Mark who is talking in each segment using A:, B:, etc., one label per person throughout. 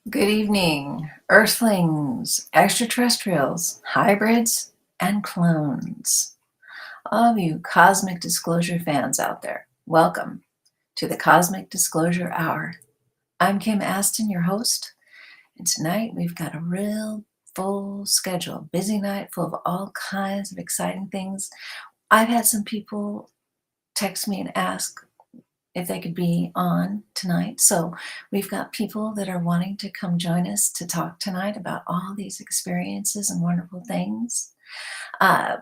A: Good evening, Earthlings, extraterrestrials, hybrids, and clones. All of you Cosmic Disclosure fans out there, welcome to the Cosmic Disclosure Hour. I'm Kim Aston, your host, and tonight we've got a real full schedule, busy night full of all kinds of exciting things. I've had some people text me and ask if they could be on tonight. So we've got people that are wanting to come join us to talk tonight about all these experiences and wonderful things.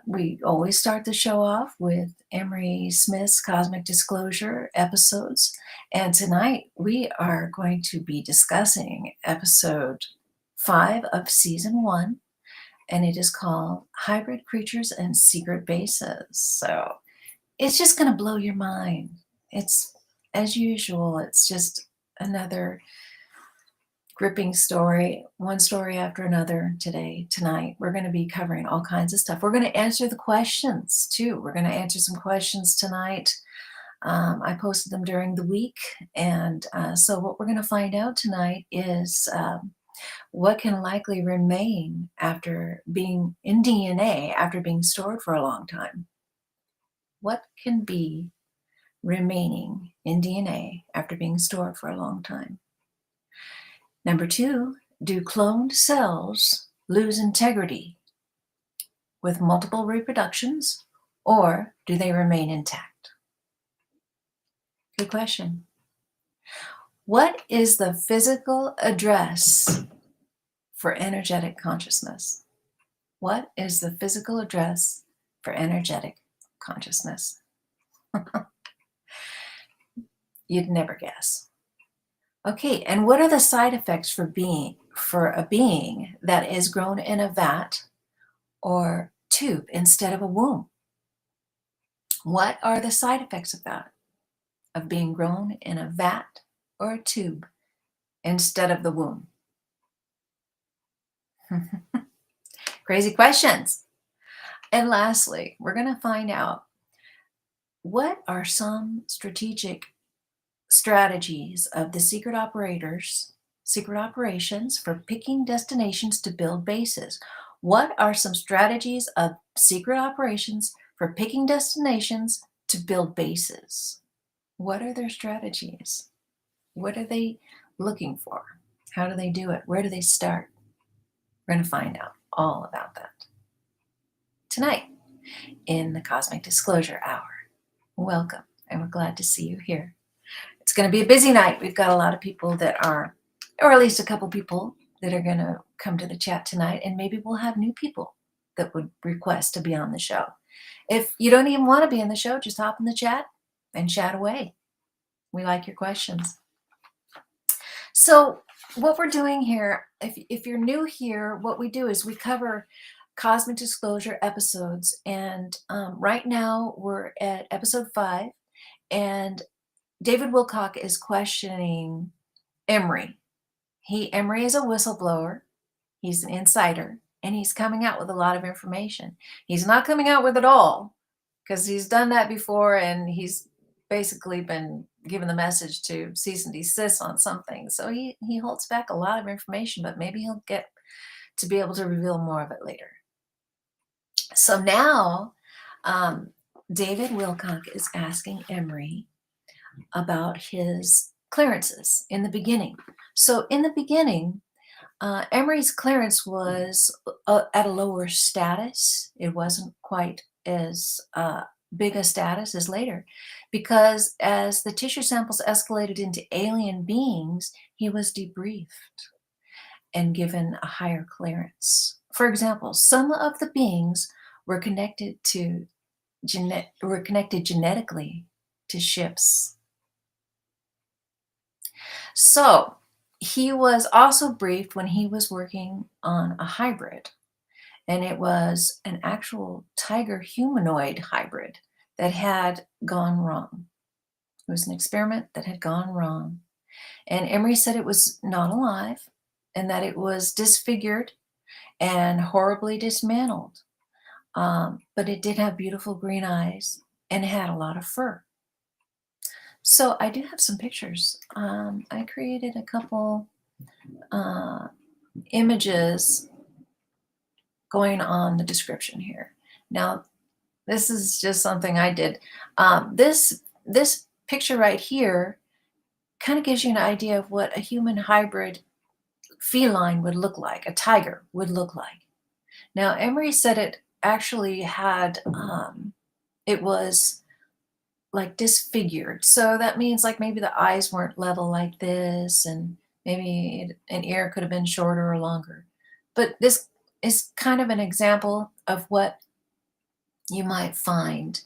A: We always start the show off with Emery Smith's Cosmic Disclosure episodes. And tonight we are going to be discussing episode 5 of season 1. And it is called Hybrid Creatures and Secret Bases. So it's just going to blow your mind. It's, as usual, it's just another gripping story, one story after another tonight. We're going to be covering all kinds of stuff. We're going to answer the questions too. We're going to answer some questions tonight. I posted them during the week. And so what we're going to find out tonight is what can likely remain after being in DNA, after being stored for a long time. What can be remaining in DNA after being stored for a long time? Number 2, do cloned cells lose integrity with multiple reproductions, or do they remain intact? Good question. What is the physical address for energetic consciousness? What is the physical address for energetic consciousness? You'd never guess. Okay, and what are the side effects for a being that is grown in a vat or tube instead of a womb? What are the side effects of that? Of being grown in a vat or a tube instead of the womb? Crazy questions. And lastly, we're going to find out what are some strategies of the secret operations for picking destinations to build bases. What are some strategies of secret operations for picking destinations to build bases? What are their strategies? What are they looking for? How do they do it? Where do they start? We're going to find out all about that tonight in the Cosmic Disclosure Hour. Welcome, and we're glad to see you here. It's going to be a busy night. We've got a lot of people that are, or at least a couple people that are going to come to the chat tonight, and maybe we'll have new people that would request to be on the show. If you don't even want to be in the show, just hop in the chat and chat away. We like your questions. So what we're doing here, if you're new here, what we do is we cover Cosmic Disclosure episodes, and right now we're at episode 5, and David Wilcock is questioning Emery. Emery is a whistleblower. He's an insider, and he's coming out with a lot of information. He's not coming out with it all, because he's done that before, and he's basically been given the message to cease and desist on some things. So he holds back a lot of information, but maybe he'll get to be able to reveal more of it later. So now David Wilcock is asking Emery about his clearances in the beginning. So in the beginning, Emery's clearance was at a lower status. It wasn't quite as big a status as later, because as the tissue samples escalated into alien beings, he was debriefed and given a higher clearance. For example, some of the beings were connected genetically to ships. So he was also briefed when he was working on a hybrid, and it was an actual tiger humanoid hybrid that had gone wrong. It was an experiment that had gone wrong. And Emery said it was not alive, and that it was disfigured and horribly dismantled. But it did have beautiful green eyes and had a lot of fur. So I do have some pictures. I created a couple images going on the description here. Now, this is just something I did. This picture right here kind of gives you an idea of what a human hybrid feline would look like, a tiger would look like. Now, Emery said it actually had, it was like disfigured. So that means like maybe the eyes weren't level like this, and maybe an ear could have been shorter or longer. But this is kind of an example of what you might find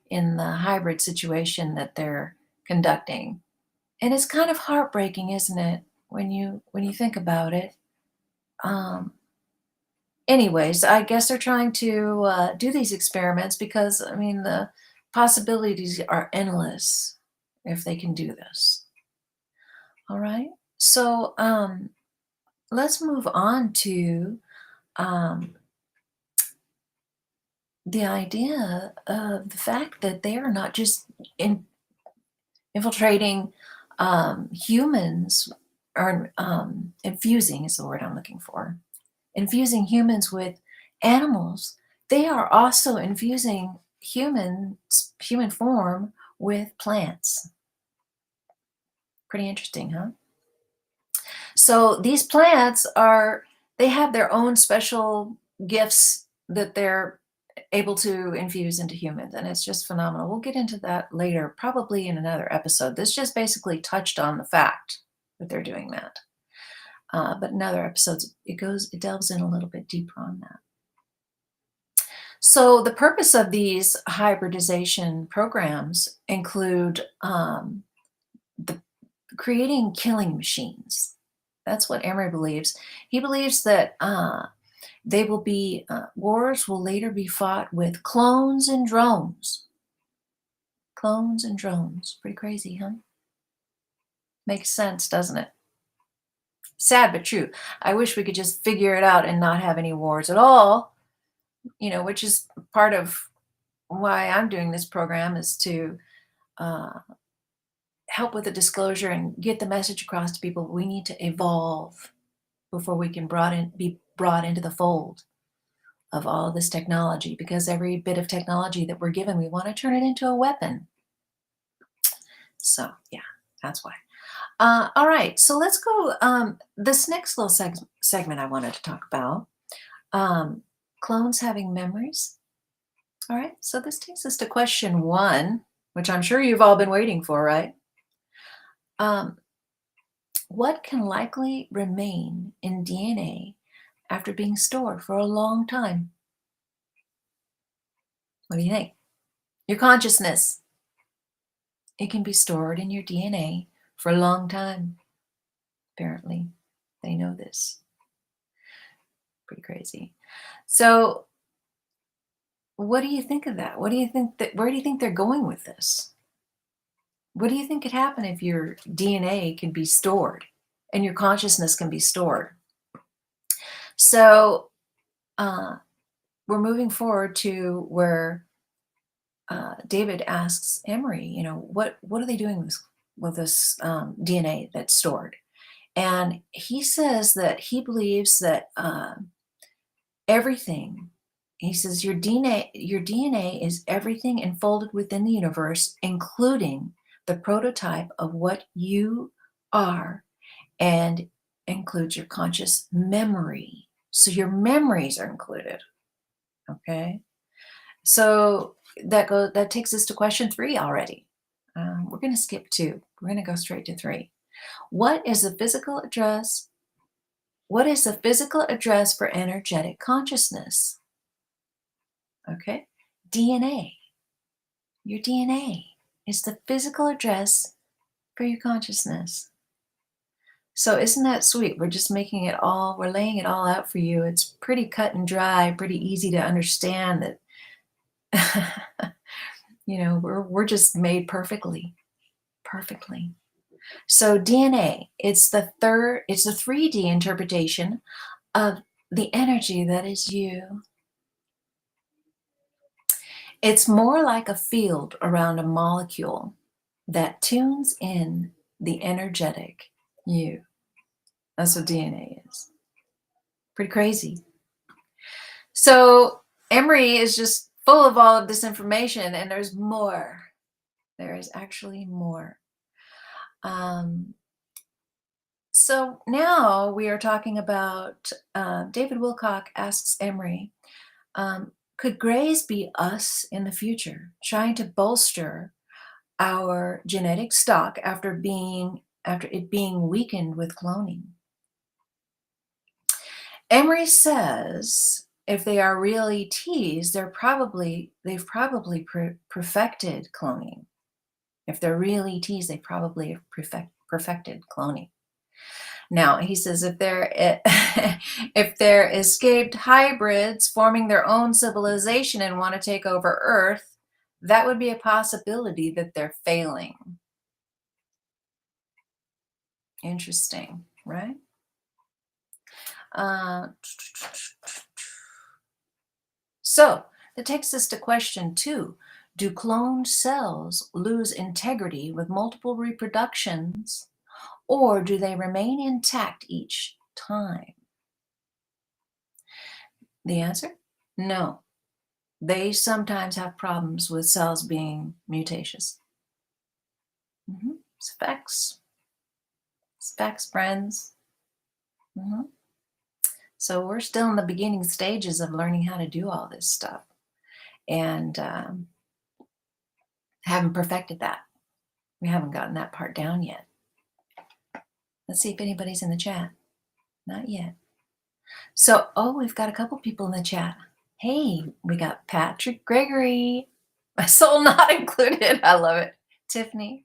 A: in the hybrid situation that they're conducting. And it's kind of heartbreaking, isn't it, when you think about it? Anyways, I guess they're trying to do these experiments because, I mean, the possibilities are endless if they can do this. All right. So let's move on to the idea of the fact that they are not just infiltrating humans, or infusing is the word I'm looking for. Infusing humans with animals. They are also infusing human form with plants. Pretty interesting, huh? So these plants they have their own special gifts that they're able to infuse into humans, and it's just phenomenal. We'll get into that later, probably in another episode. This just basically touched on the fact that they're doing that. But in other episodes, it delves in a little bit deeper on that. So the purpose of these hybridization programs include creating killing machines. That's what Emery believes. He believes that wars will later be fought with clones and drones. Clones and drones. Pretty crazy, huh? Makes sense, doesn't it? Sad but true. I wish we could just figure it out and not have any wars at all, which is part of why I'm doing this program, is to help with the disclosure and get the message across to people. We need to evolve before we can be brought into the fold of all this technology, because every bit of technology that we're given, we want to turn it into a weapon. So yeah, that's why. All right, so let's go. This next little segment I wanted to talk about, clones having memories. All right, so this takes us to question 1, which I'm sure you've all been waiting for, right? What can likely remain in DNA after being stored for a long time? What do you think? Your consciousness. It can be stored in your DNA for a long time. Apparently, they know this. Pretty crazy. So, what do you think of that? Where do you think they're going with this? What do you think could happen if your DNA can be stored and your consciousness can be stored? So, we're moving forward to where David asks Emery, what are they doing with this DNA that's stored? And he says that he believes that everything, he says, your DNA is everything enfolded within the universe, including the prototype of what you are, and includes your conscious memory. So your memories are included. Okay. So that takes us to question 3 already. We're going to skip 2. We're going to go straight to 3. What is the physical address? What is the physical address for energetic consciousness? Okay, DNA. Your DNA is the physical address for your consciousness. So isn't that sweet? We're just laying it all out for you. It's pretty cut and dry, pretty easy to understand that we're just made perfectly. So DNA, it's the 3D interpretation of the energy that is you. It's more like a field around a molecule that tunes in the energetic you. That's what DNA is. Pretty crazy. So Emery is just full of all of this information, and there's more. There is actually more. So now we are talking about David Wilcock asks Emery, could grays be us in the future, trying to bolster our genetic stock after it being weakened with cloning? Emery says if they are real ETs, they've probably perfected cloning. If they're real ETs, they probably have perfected cloning. Now, he says if they're escaped hybrids forming their own civilization and want to take over Earth, that would be a possibility that they're failing. Interesting, right? So that takes us to question 2. Do cloned cells lose integrity with multiple reproductions, or do they remain intact each time? The answer? No. They sometimes have problems with cells being mutations. It's facts. It's facts, friends. So we're still in the beginning stages of learning how to do all this stuff, and haven't perfected that. We haven't gotten that part down yet. Let's see if anybody's in the chat. Not yet. So, we've got a couple people in the chat. Hey, we got Patrick Gregory. My soul not included. I love it. Tiffany,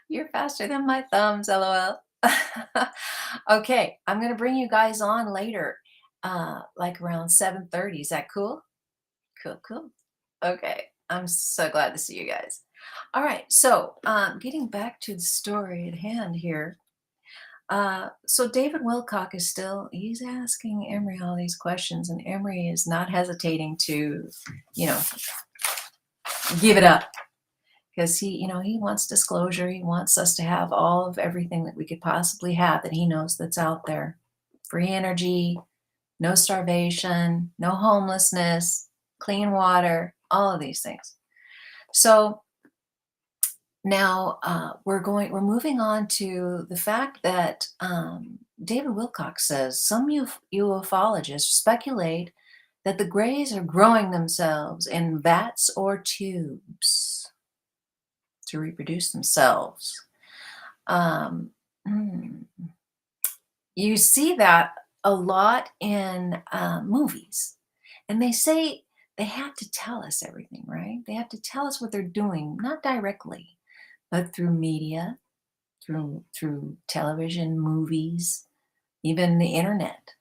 A: you're faster than my thumbs, LOL. Okay, I'm going to bring you guys on later, like around 7:30. Is that cool? Cool. Okay, I'm so glad to see you guys. All right, so getting back to the story at hand here. So David Wilcock he's asking Emery all these questions, and Emery is not hesitating to, give it up, because he wants disclosure. He wants us to have all of everything that we could possibly have that he knows that's out there. Free energy, no starvation, no homelessness, clean water, all of these things. So now we're moving on to the fact that David Wilcock says some ufologists speculate that the grays are growing themselves in vats or tubes to reproduce themselves. You see that a lot in movies, and they say they have to tell us everything, right? They have to tell us what they're doing, not directly, but through media, through television, movies, even the internet.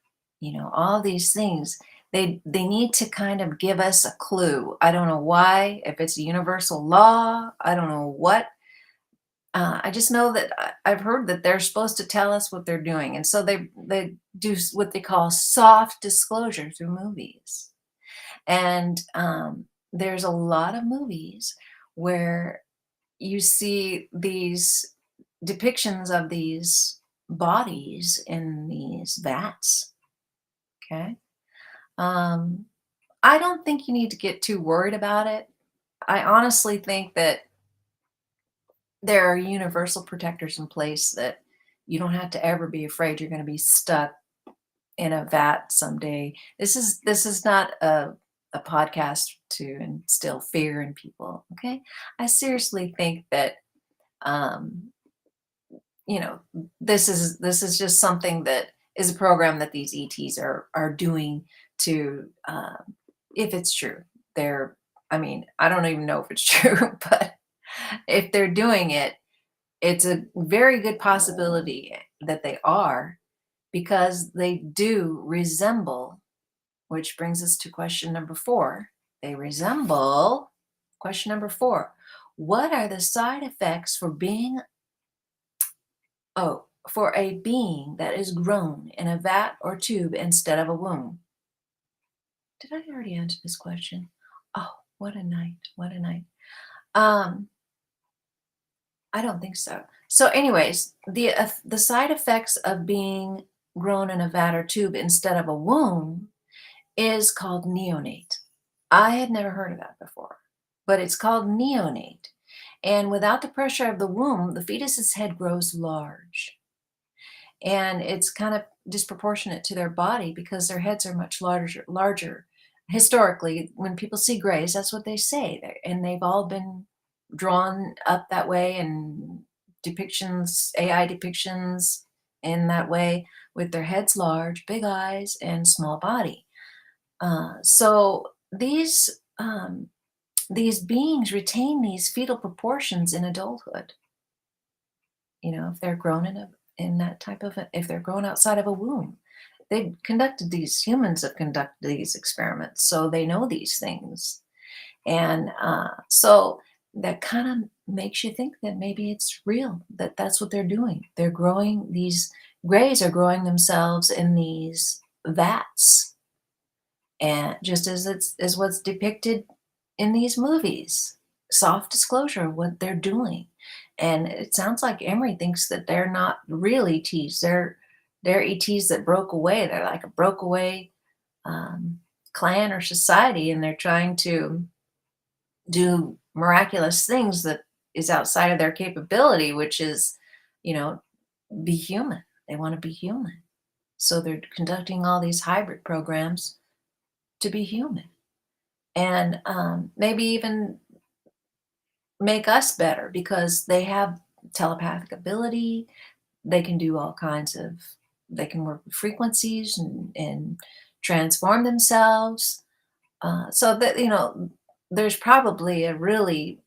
A: All these things. They need to kind of give us a clue. I don't know why, if it's a universal law, I don't know what. I just know that I've heard that they're supposed to tell us what they're doing. And so they do what they call soft disclosure through movies. And there's a lot of movies where you see these depictions of these bodies in these vats. Okay. I don't think you need to get too worried about it. I honestly think that there are universal protectors in place that you don't have to ever be afraid you're going to be stuck in a vat someday. This is not a podcast to instill fear in people. Okay. I seriously think that, this is just something that is a program that these ETs are doing to, if it's true, I don't even know if it's true, but if they're doing it, it's a very good possibility that they are, because they do resemble, which brings us to question number 4. They resemble, question number 4. What are the side effects for a being that is grown in a vat or tube instead of a womb? Did I already answer this question? Oh, what a night. What a night. I don't think so. So anyways, the side effects of being grown in a vat or tube instead of a womb is called neonate. I had never heard of that before, but it's called neonate. And without the pressure of the womb, the fetus's head grows large. And it's kind of disproportionate to their body because their heads are much larger. Historically, when people see grays, that's what they say. And they've all been drawn up that way, and depictions, AI depictions in that way, with their heads large, big eyes, and small body. So these beings retain these fetal proportions in adulthood. You know, if they're grown in that type of if they're grown outside of a womb. They've conducted these humans have conducted these experiments, so they know these things. And so that kind of makes you think that maybe it's real, that that's what they're doing. They're growing, these grays are growing themselves in these vats, and just as it's as what's depicted in these movies, soft disclosure of what they're doing. And it sounds like Emery thinks that they're not real ETs. They're ETs that broke away. They're like a broke away clan or society, and they're trying to do miraculous things that is outside of their capability, which is, you know, be human. They want to be human. So they're conducting all these hybrid programs to be human, and maybe even make us better because they have telepathic ability. They can do all kinds of, they can work with frequencies and transform themselves. So that, you know, there's probably a really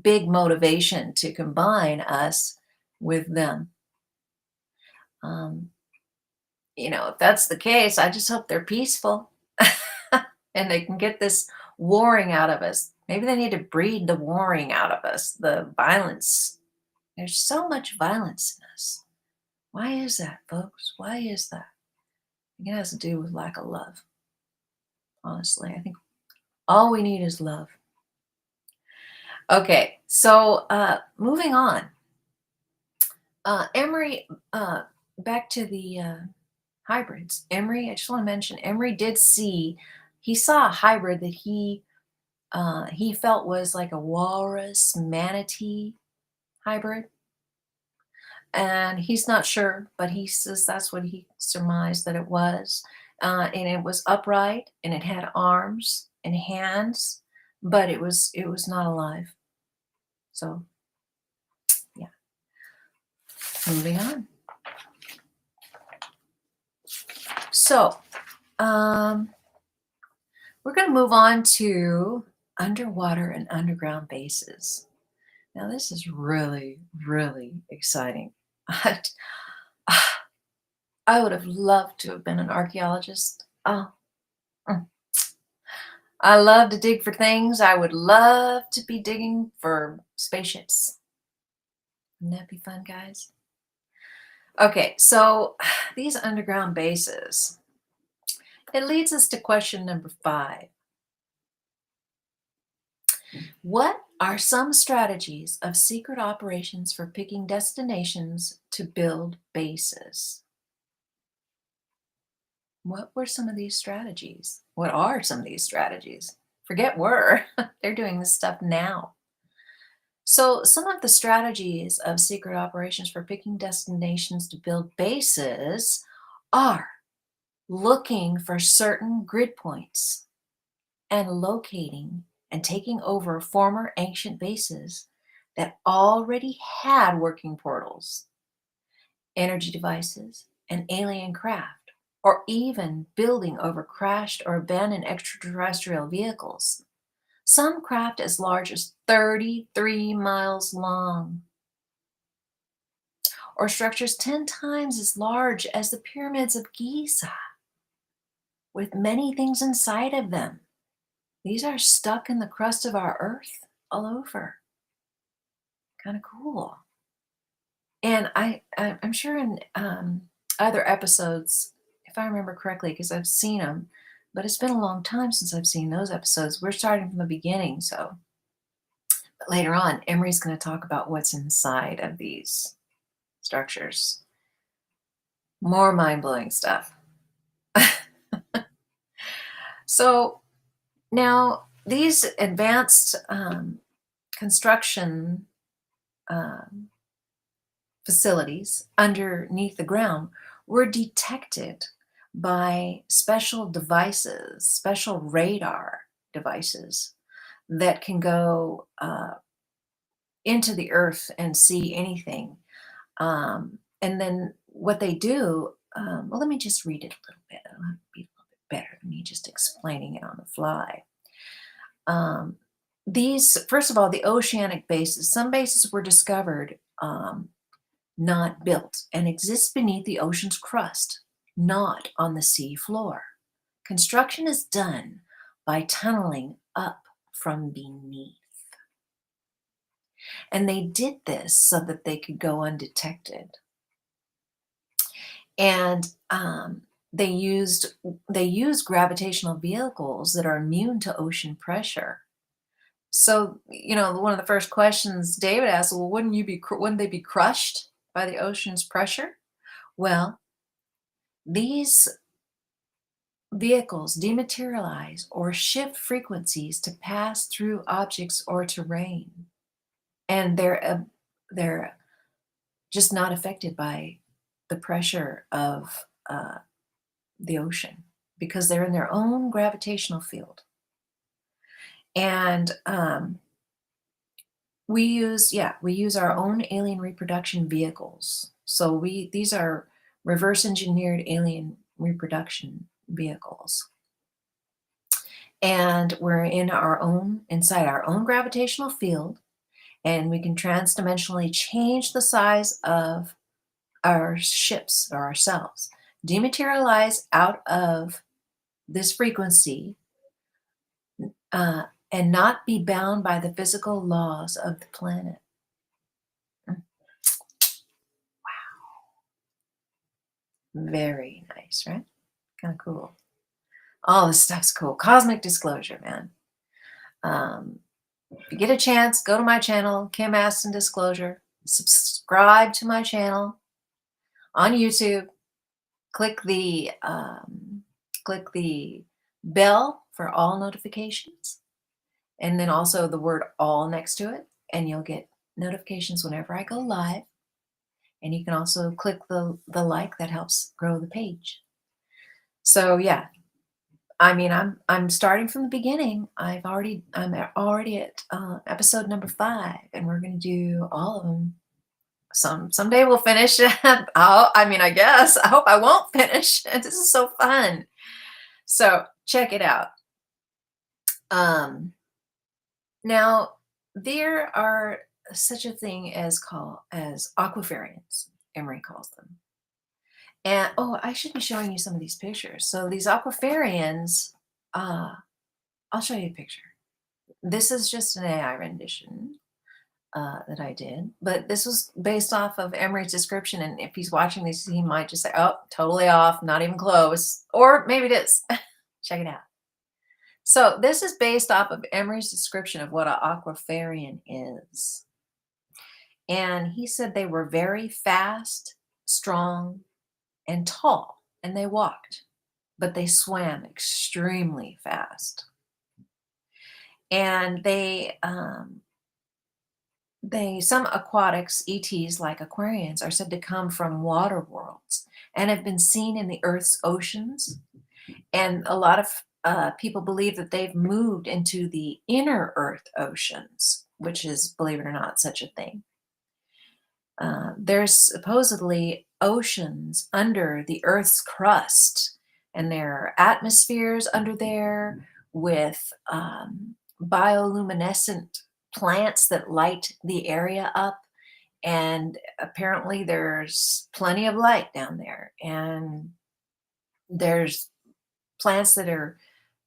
A: big motivation to combine us with them. Um, you know, if that's the case, I just hope they're peaceful and they can get this warring out of us. Maybe they need to breed the warring out of us, the violence. There's so much violence in us. Why is that, folks? Why is that? I think it has to do with lack of love. Honestly, I think all we need is love. Okay, so moving on. Emery, back to the hybrids. Emery, I just want to mention, Emery did see, he saw a hybrid that he felt was like a walrus manatee hybrid. And he's not sure, but he says that's what he surmised that it was. And it was upright, and it had arms and hands, but it was not alive. So, yeah. Moving on. So, we're going to move on to underwater and underground bases. Now, this is really, really exciting. I would have loved to have been an archaeologist. Oh, I love to dig for things. I would love to be digging for spaceships. Wouldn't that be fun, guys? Okay, so these underground bases, it leads us to question number 5. What are some strategies of secret operations for picking destinations to build bases? What were some of these strategies? What are some of these strategies? Forget were, they're doing this stuff now. So some of the strategies of secret operations for picking destinations to build bases are looking for certain grid points and locating and taking over former ancient bases that already had working portals, energy devices, and alien craft, or even building over crashed or abandoned extraterrestrial vehicles. Some craft as large as 33 miles long, or structures 10 times as large as the pyramids of Giza, with many things inside of them. These are stuck in the crust of our earth all over. Kind of cool. And I'm sure in other episodes, if I remember correctly, because I've seen them, but it's been a long time since I've seen those episodes. We're starting from the beginning, so. Later on, Emery's going to talk about what's inside of these structures. More mind-blowing stuff. So now these advanced construction facilities underneath the ground were detected by special devices, special radar devices that can go into the earth and see anything. And then what they do, well, let me just read it a little bit. It'll be a little bit better than me just explaining it on the fly. These, first of all, the oceanic bases, some bases were discovered not built and exist beneath the ocean's crust, not on the sea floor. Construction is done by tunneling up from beneath. And they did this so that they could go undetected. And they used gravitational vehicles that are immune to ocean pressure. So, one of the first questions David asked, well, wouldn't they be crushed by the ocean's pressure? Well, these vehicles dematerialize or shift frequencies to pass through objects or terrain. And they're just not affected by the pressure of the ocean because they're in their own gravitational field. And we use our own alien reproduction vehicles. So these are reverse engineered alien reproduction vehicles. And we're inside our own gravitational field, and we can transdimensionally change the size of our ships or ourselves, dematerialize out of this frequency, and not be bound by the physical laws of the planet. Wow. Very nice, right? Kind of cool. All this stuff's cool. Cosmic Disclosure, man. If you get a chance, go to my channel, Kim Aston Disclosure. Subscribe to my channel on YouTube. Click the bell for all notifications, and then also the word all next to it, and you'll get notifications whenever I go live. And you can also click the like, that helps grow the page. So yeah, I mean, I'm starting from the beginning. I'm already at episode number 5, and we're going to do all of them. Someday we'll finish. I guess. I hope I won't finish. This is so fun. So check it out. Now there are such a thing as aquafarians, Emery calls them. And I should be showing you some of these pictures. So these aquafarians, I'll show you a picture. This is just an AI rendition that I did, but this was based off of Emery's description. And if he's watching this, he might just say, oh, totally off, not even close. Or maybe it is. Check it out. So this is based off of Emery's description of what an aquafarian is. And he said they were very fast, strong, and tall, and they walked, but they swam extremely fast. And some aquatics, ETs like aquarians, are said to come from water worlds and have been seen in the Earth's oceans. And a lot of people believe that they've moved into the inner Earth oceans, which is, believe it or not, such a thing. There's supposedly oceans under the Earth's crust, and there are atmospheres under there with bioluminescent plants that light the area up. And apparently there's plenty of light down there. And there's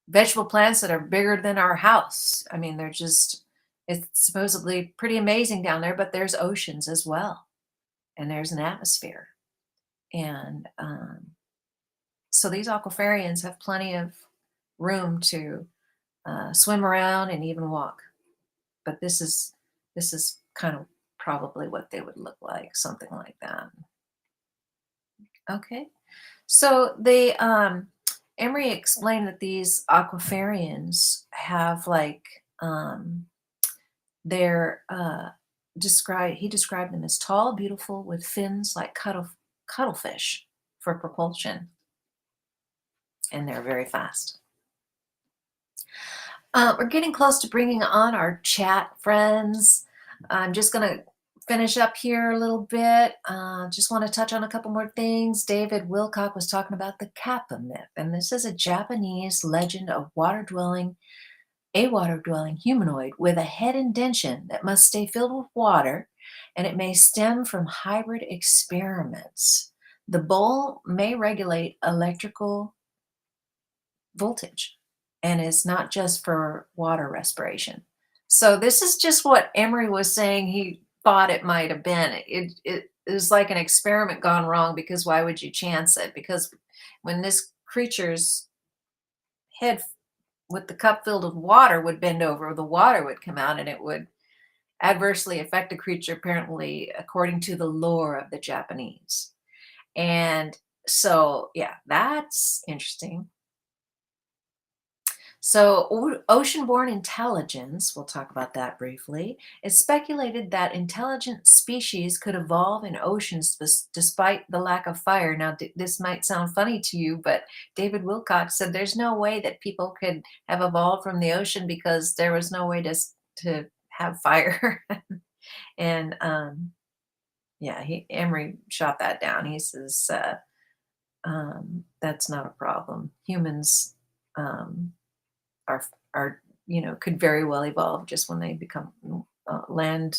A: vegetable plants that are bigger than our house. I mean, it's supposedly pretty amazing down there, but there's oceans as well. And there's an atmosphere. And so these aquafarians have plenty of room to swim around and even walk. But this is This is kind of probably what they would look like, something like that. Okay. So they Emery explained that these aquafarians have like they're he described them as tall, beautiful, with fins like cuttlefish for propulsion, and they're very fast. We're getting close to bringing on our chat friends. I'm just going to finish up here a little bit. Just want to touch on a couple more things. David Wilcock was talking about the Kappa myth, and this is a Japanese legend of a water-dwelling humanoid with a head indention that must stay filled with water, and it may stem from hybrid experiments. The bowl may regulate electrical voltage, and it's not just for water respiration. So this is just what Emery was saying he thought it might have been. It is like an experiment gone wrong, because why would you chance it? Because when this creature's head with the cup filled with water would bend over, the water would come out and it would adversely affect the creature, apparently, according to the lore of the Japanese. And so, yeah, that's interesting. So ocean-borne intelligence, we'll talk about that briefly. It's speculated that intelligent species could evolve in oceans despite the lack of fire. Now, this might sound funny to you, but David Wilcox said there's no way that people could have evolved from the ocean because there was no way to have fire. And yeah, Emery shot that down. He says that's not a problem. Humans are could very well evolve just when they become land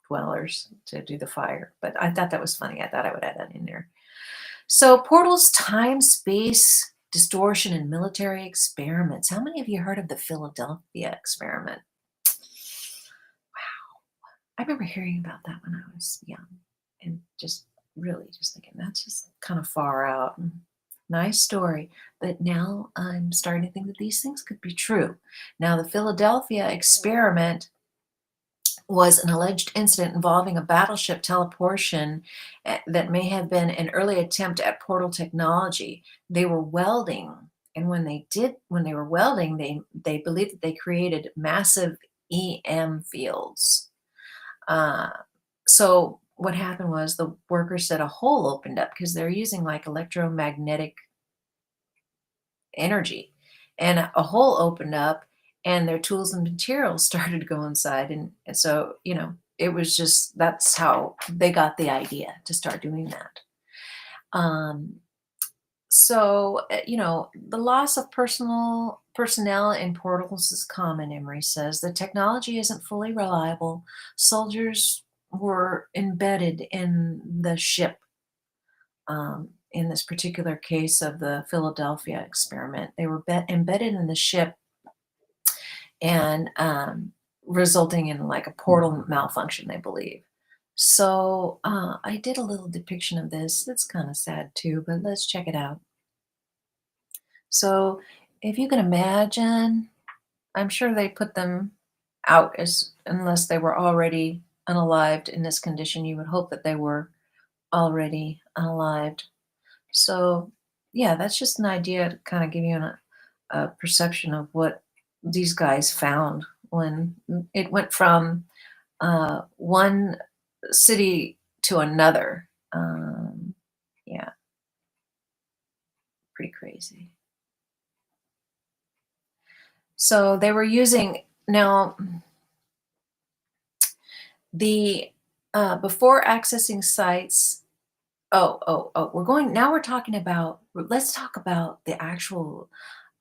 A: dwellers to do the fire. But I thought that was funny. I thought I would add that in there. So portals, time, space, distortion, and military experiments. How many of you heard of the Philadelphia experiment? Wow. I remember hearing about that when I was young and just really just thinking that's just kind of far out. Nice story, but now I'm starting to think that these things could be true. Now, the Philadelphia experiment was an alleged incident involving a battleship teleportation that may have been an early attempt at portal technology. They were welding, and when they were welding, they believed that they created massive EM fields. So what happened was the workers said a hole opened up because they're using like electromagnetic energy, and a hole opened up and their tools and materials started to go inside. And so, it was just, that's how they got the idea to start doing that. The loss of personnel in portals is common, Emery says. The technology isn't fully reliable. Soldiers were embedded in the ship. In this particular case of the Philadelphia experiment, they were embedded in the ship and resulting in like a portal malfunction, they believe. So I did a little depiction of this. It's kind of sad too, but let's check it out. So if you can imagine, I'm sure they put them out unless they were already unalived in this condition. You would hope that they were already unalived. So yeah, that's just an idea to kind of give you a perception of what these guys found when it went from one city to another. Yeah, pretty crazy. So they were using now the before accessing sites. We're talking about, let's talk about the actual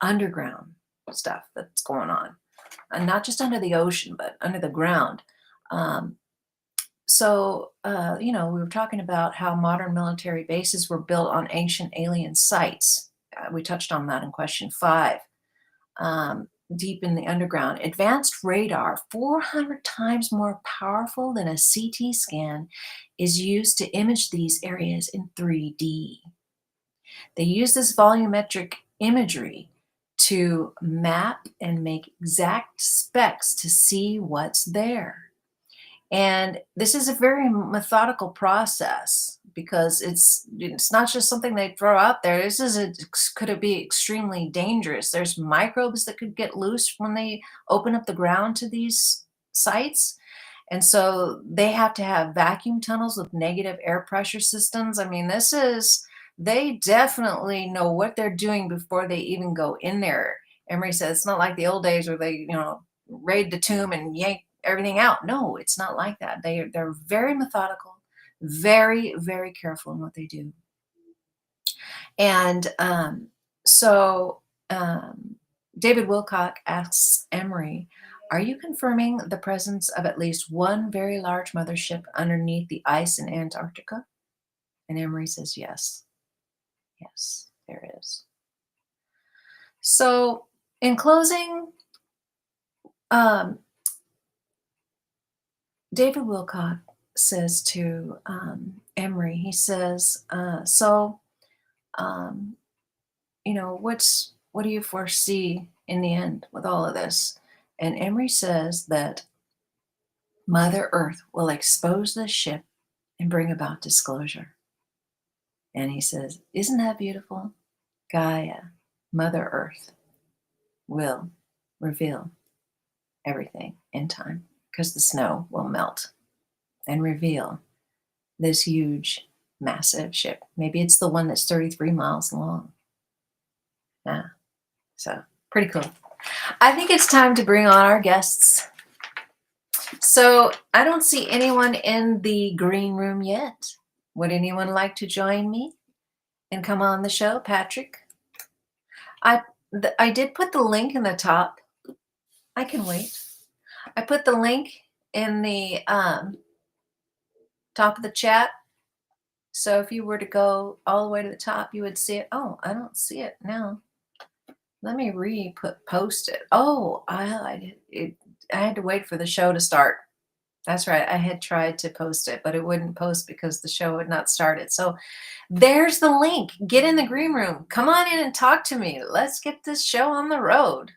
A: underground stuff that's going on, and not just under the ocean, but under the ground. We were talking about how modern military bases were built on ancient alien sites. We touched on that in question 5. Deep in the underground, advanced radar, 400 times more powerful than a CT scan, is used to image these areas in 3D. They use this volumetric imagery to map and make exact specs to see what's there. And this is a very methodical process because it's not just something they throw out there. This is could it be extremely dangerous? There's microbes that could get loose when they open up the ground to these sites. And so they have to have vacuum tunnels with negative air pressure systems. I mean, they definitely know what they're doing before they even go in there. Emery says it's not like the old days where they, raid the tomb and yank everything out. No, it's not like that. They're very methodical, very, very careful in what they do. And so David Wilcock asks Emery, are you confirming the presence of at least one very large mothership underneath the ice in Antarctica? And Emery says, yes. Yes, there is. So in closing, David Wilcock says to Emery, he says, what do you foresee in the end with all of this? And Emery says that Mother Earth will expose the ship and bring about disclosure. And he says, isn't that beautiful? Gaia, Mother Earth, will reveal everything in time because the snow will melt and reveal this huge, massive ship. Maybe it's the one that's 33 miles long. Yeah, so pretty cool. I think it's time to bring on our guests. So I don't see anyone in the green room yet. Would anyone like to join me and come on the show? Patrick? I did put the link in the top. I can wait. I put the link in the top of the chat. So if you were to go all the way to the top, you would see it. Oh, I don't see it now. Let me post it. Oh, I had to wait for the show to start. That's right. I had tried to post it, but it wouldn't post because the show had not started. So there's the link. Get in the green room. Come on in and talk to me. Let's get this show on the road.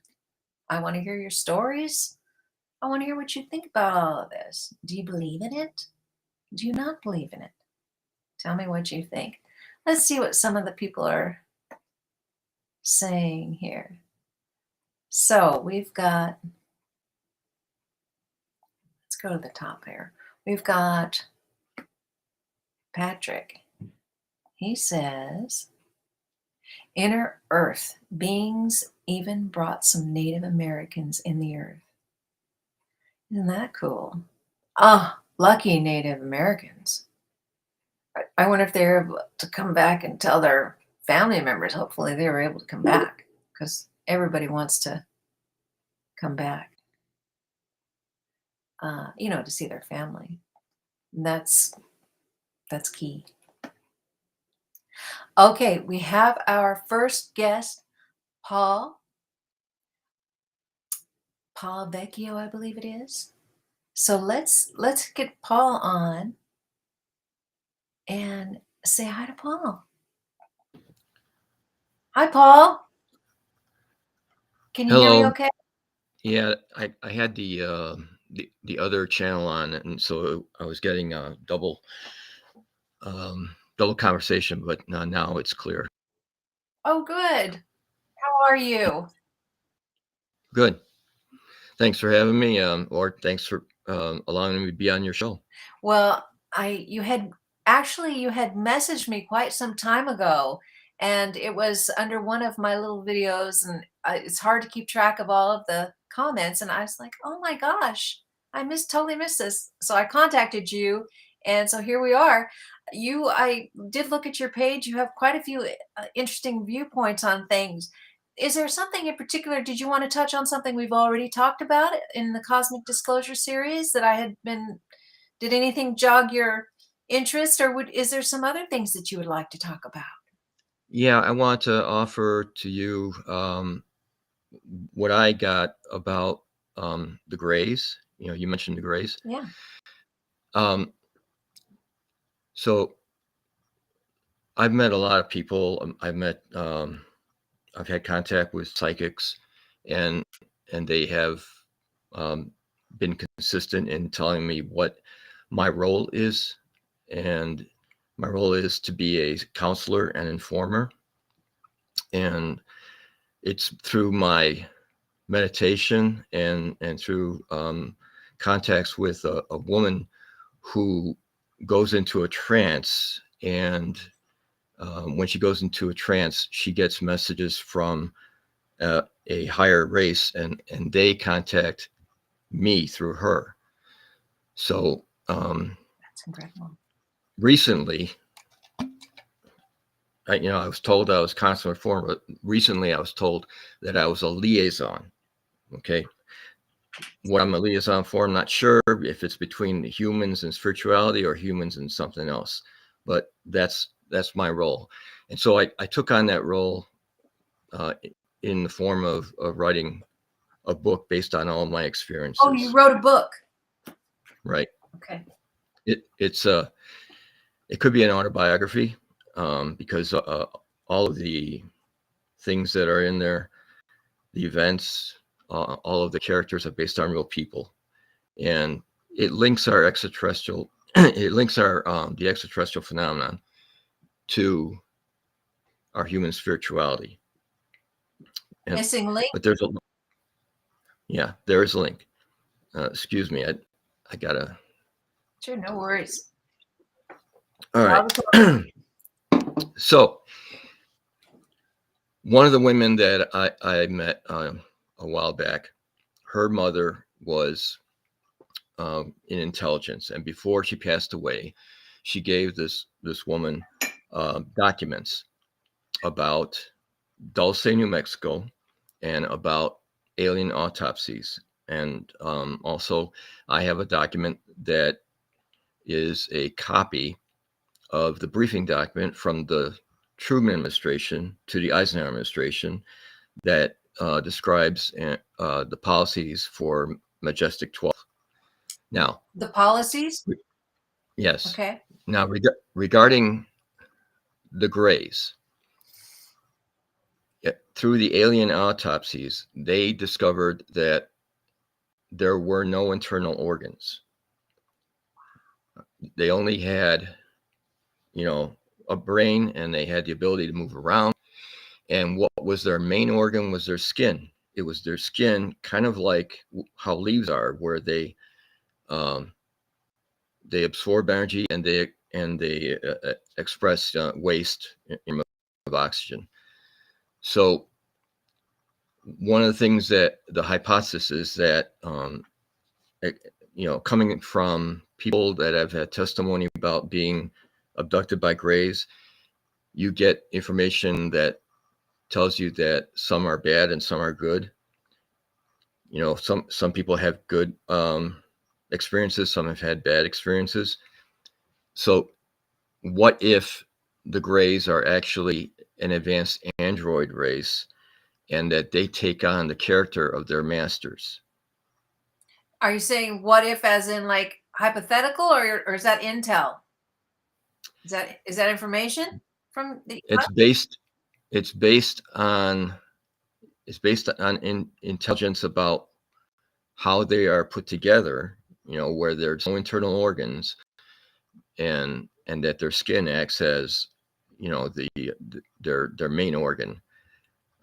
A: I want to hear your stories. I want to hear what you think about all of this. Do you believe in it? Do you not believe in it? Tell me what you think. Let's see what some of the people are saying here. So we've got, let's go to the top here. We've got Patrick. He says, inner Earth beings even brought some Native Americans in the Earth. Isn't that cool? Ah, lucky Native Americans. I wonder if they're able to come back and tell their family members. Hopefully they were able to come back because everybody wants to come back, to see their family. And that's key. Okay, we have our first guest, Paul Vecchio, I believe it is. So let's get Paul on and say hi to Paul. Hi, Paul. Can you hear me okay?
B: Yeah, I had the other channel on, and so I was getting a double conversation, but now it's clear.
A: Oh, good. How are you?
B: Good. Thanks for having me, or thanks for allowing me to be on your show.
A: Well, you had messaged me quite some time ago, and it was under one of my little videos, and it's hard to keep track of all of the comments. And I was like, oh my gosh, I totally missed this. So I contacted you, and so here we are. I did look at your page. You have quite a few interesting viewpoints on things. Is there something in particular? Did you want to touch on something we've already talked about in the Cosmic Disclosure series that I had been? Did anything jog your interest, or is there some other things that you would like to talk about?
B: Yeah, I want to offer to you what I got about the Greys. You mentioned the Greys.
A: Yeah.
B: So I've met a lot of people. I've had contact with psychics, and they have been consistent in telling me what my role is. And my role is to be a counselor and informer. And it's through my meditation and through contacts with a woman who goes into a trance. And when she goes into a trance, she gets messages from a higher race, and they contact me through her. So
A: That's incredible.
B: Recently, I was told I was consular form, but recently I was told that I was a liaison. Okay. What I'm a liaison for, I'm not sure if it's between humans and spirituality or humans and something else, but that's my role. And so I took on that role in the form of writing a book based on all my experiences.
A: Oh, you wrote a book.
B: Right.
A: Okay.
B: It could be an autobiography because all of the things that are in there, the events, all of the characters are based on real people, and it links our extraterrestrial. It links our the extraterrestrial phenomenon to our human spirituality. And,
A: Missing link.
B: but there is a link. Excuse me, I gotta.
A: Sure, no worries.
B: All right. So one of the women that I met a while back, her mother was in intelligence, and before she passed away, she gave this woman documents about Dulce, New Mexico, and about alien autopsies. And also, I have a document that is a copy of the briefing document from the Truman administration to the Eisenhower administration that describes the policies for Majestic 12. Now,
A: the policies?
B: Yes.
A: Okay.
B: Now, regarding the Greys, through the alien autopsies, they discovered that there were no internal organs. They only had, a brain, and they had the ability to move around. And what was their main organ was their skin. It was their skin, kind of like how leaves are, where they absorb energy and they express waste in of oxygen. So one of the things that the hypothesis is that coming from people that have had testimony about being abducted by Greys, you get information that tells you that some are bad and some are good. Some people have good experiences, some have had bad experiences. So what if the Greys are actually an advanced android race and that they take on the character of their masters?
A: Are you saying what if as in like hypothetical, or is that intel? Is that information from the
B: It's based on intelligence about how they are put together, where there's no internal organs, and that their skin acts as their main organ,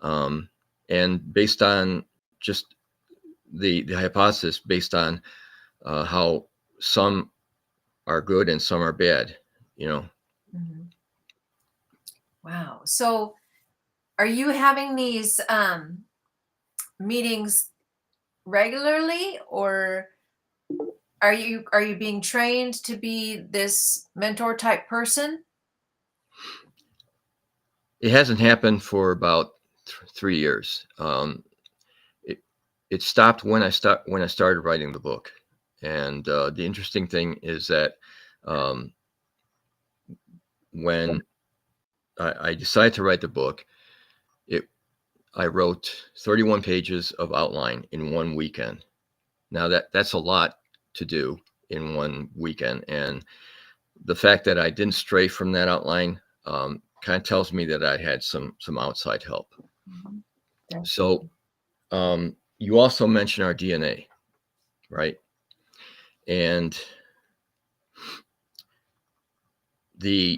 B: and based on just the hypothesis, based on how some are good and some are bad.
A: Mm-hmm. Wow. So are you having these meetings regularly, or are you being trained to be this mentor type person?
B: It hasn't happened for about 3 years. It stopped when I started writing the book. And the interesting thing is that when I decided to write the book, I wrote 31 pages of outline in one weekend. Now that's a lot to do in one weekend, and the fact that I didn't stray from that outline kind of tells me that I had some outside help. Mm-hmm. So you also mentioned our DNA. right? And I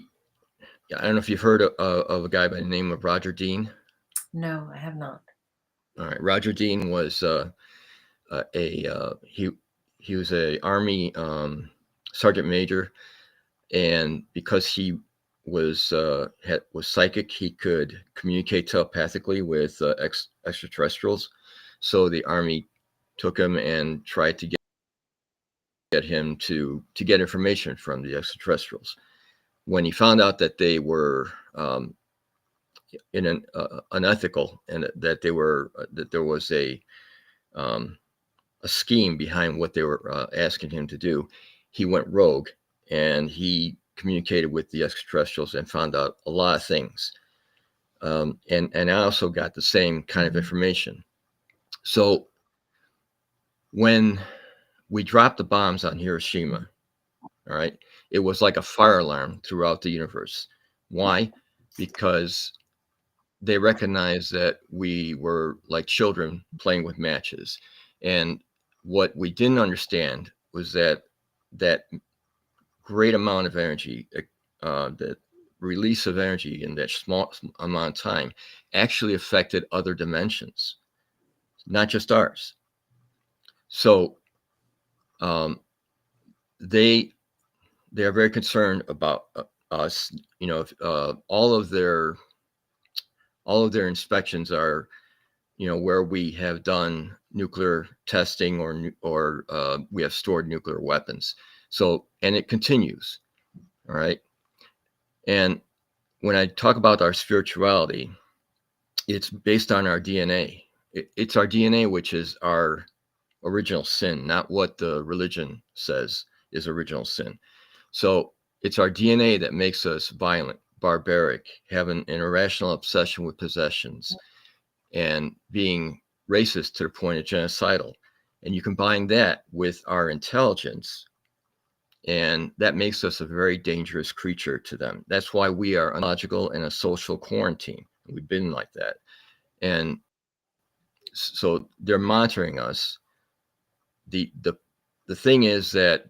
B: don't know if you've heard of a guy by the name of Roger Dean.
A: No, I have not.
B: All right, Roger Dean was he was a Army sergeant major, and because he was psychic, he could communicate telepathically with extraterrestrials. So the Army took him and tried to get him to get information from the extraterrestrials. When he found out that they were in an unethical, and that they were that there was a scheme behind what they were asking him to do, he went rogue, and he communicated with the extraterrestrials and found out a lot of things. And I also got the same kind of information. So when we dropped the bombs on Hiroshima, all right, it was like a fire alarm throughout the universe. Why? Because they recognized that we were like children playing with matches. And what we didn't understand was that great amount of energy, the release of energy in that small amount of time, actually affected other dimensions, not just ours. So they are very concerned about us. All of their inspections are, where we have done nuclear testing, or we have stored nuclear weapons. So, and it continues. All right. And when I talk about our spirituality, it's based on our DNA. It's our DNA, which is our original sin, not what the religion says is original sin. So it's our DNA that makes us violent, barbaric, have an irrational obsession with possessions, and being racist to the point of genocidal. And you combine that with our intelligence, and that makes us a very dangerous creature to them. That's why we are illogical and a social quarantine. We've been like that. And so they're monitoring us. The thing is that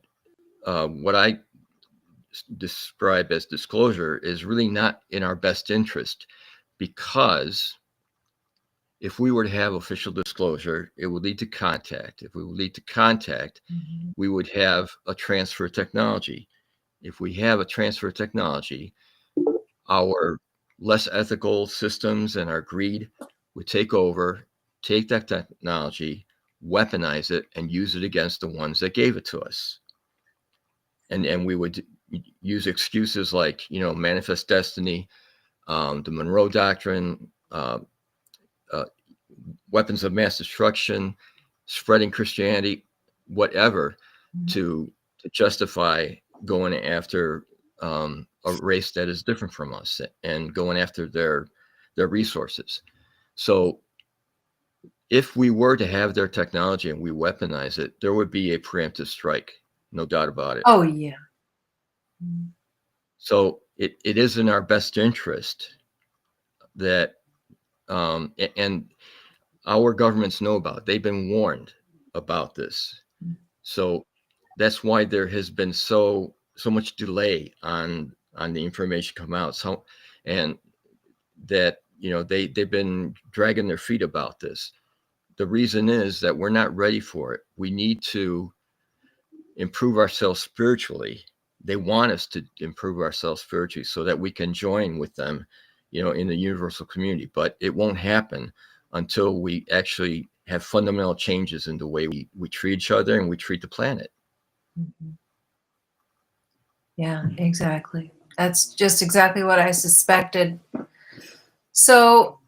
B: what I describe as disclosure is really not in our best interest, because if we were to have official disclosure, it would lead to contact. If we would lead to contact, we would have a transfer of technology. If we have a transfer of technology, our less ethical systems and our greed would take over, take that technology, weaponize it, and use it against the ones that gave it to us. And we would use excuses like, manifest destiny, the Monroe Doctrine, weapons of mass destruction, spreading Christianity, whatever, to justify going after a race that is different from us, and going after their resources. So if we were to have their technology and we weaponize it, there would be a preemptive strike, no doubt about it.
A: Oh, yeah.
B: So it is in our best interest that, and our governments know about it. They've been warned about this. So that's why there has been so much delay on the information come out. So, and that, they've been dragging their feet about this. The reason is that we're not ready for it. We need to improve ourselves spiritually. They want us to improve ourselves spiritually so that we can join with them, in the universal community. But it won't happen until we actually have fundamental changes in the way we treat each other and we treat the planet.
A: Yeah, exactly. That's just exactly what I suspected. So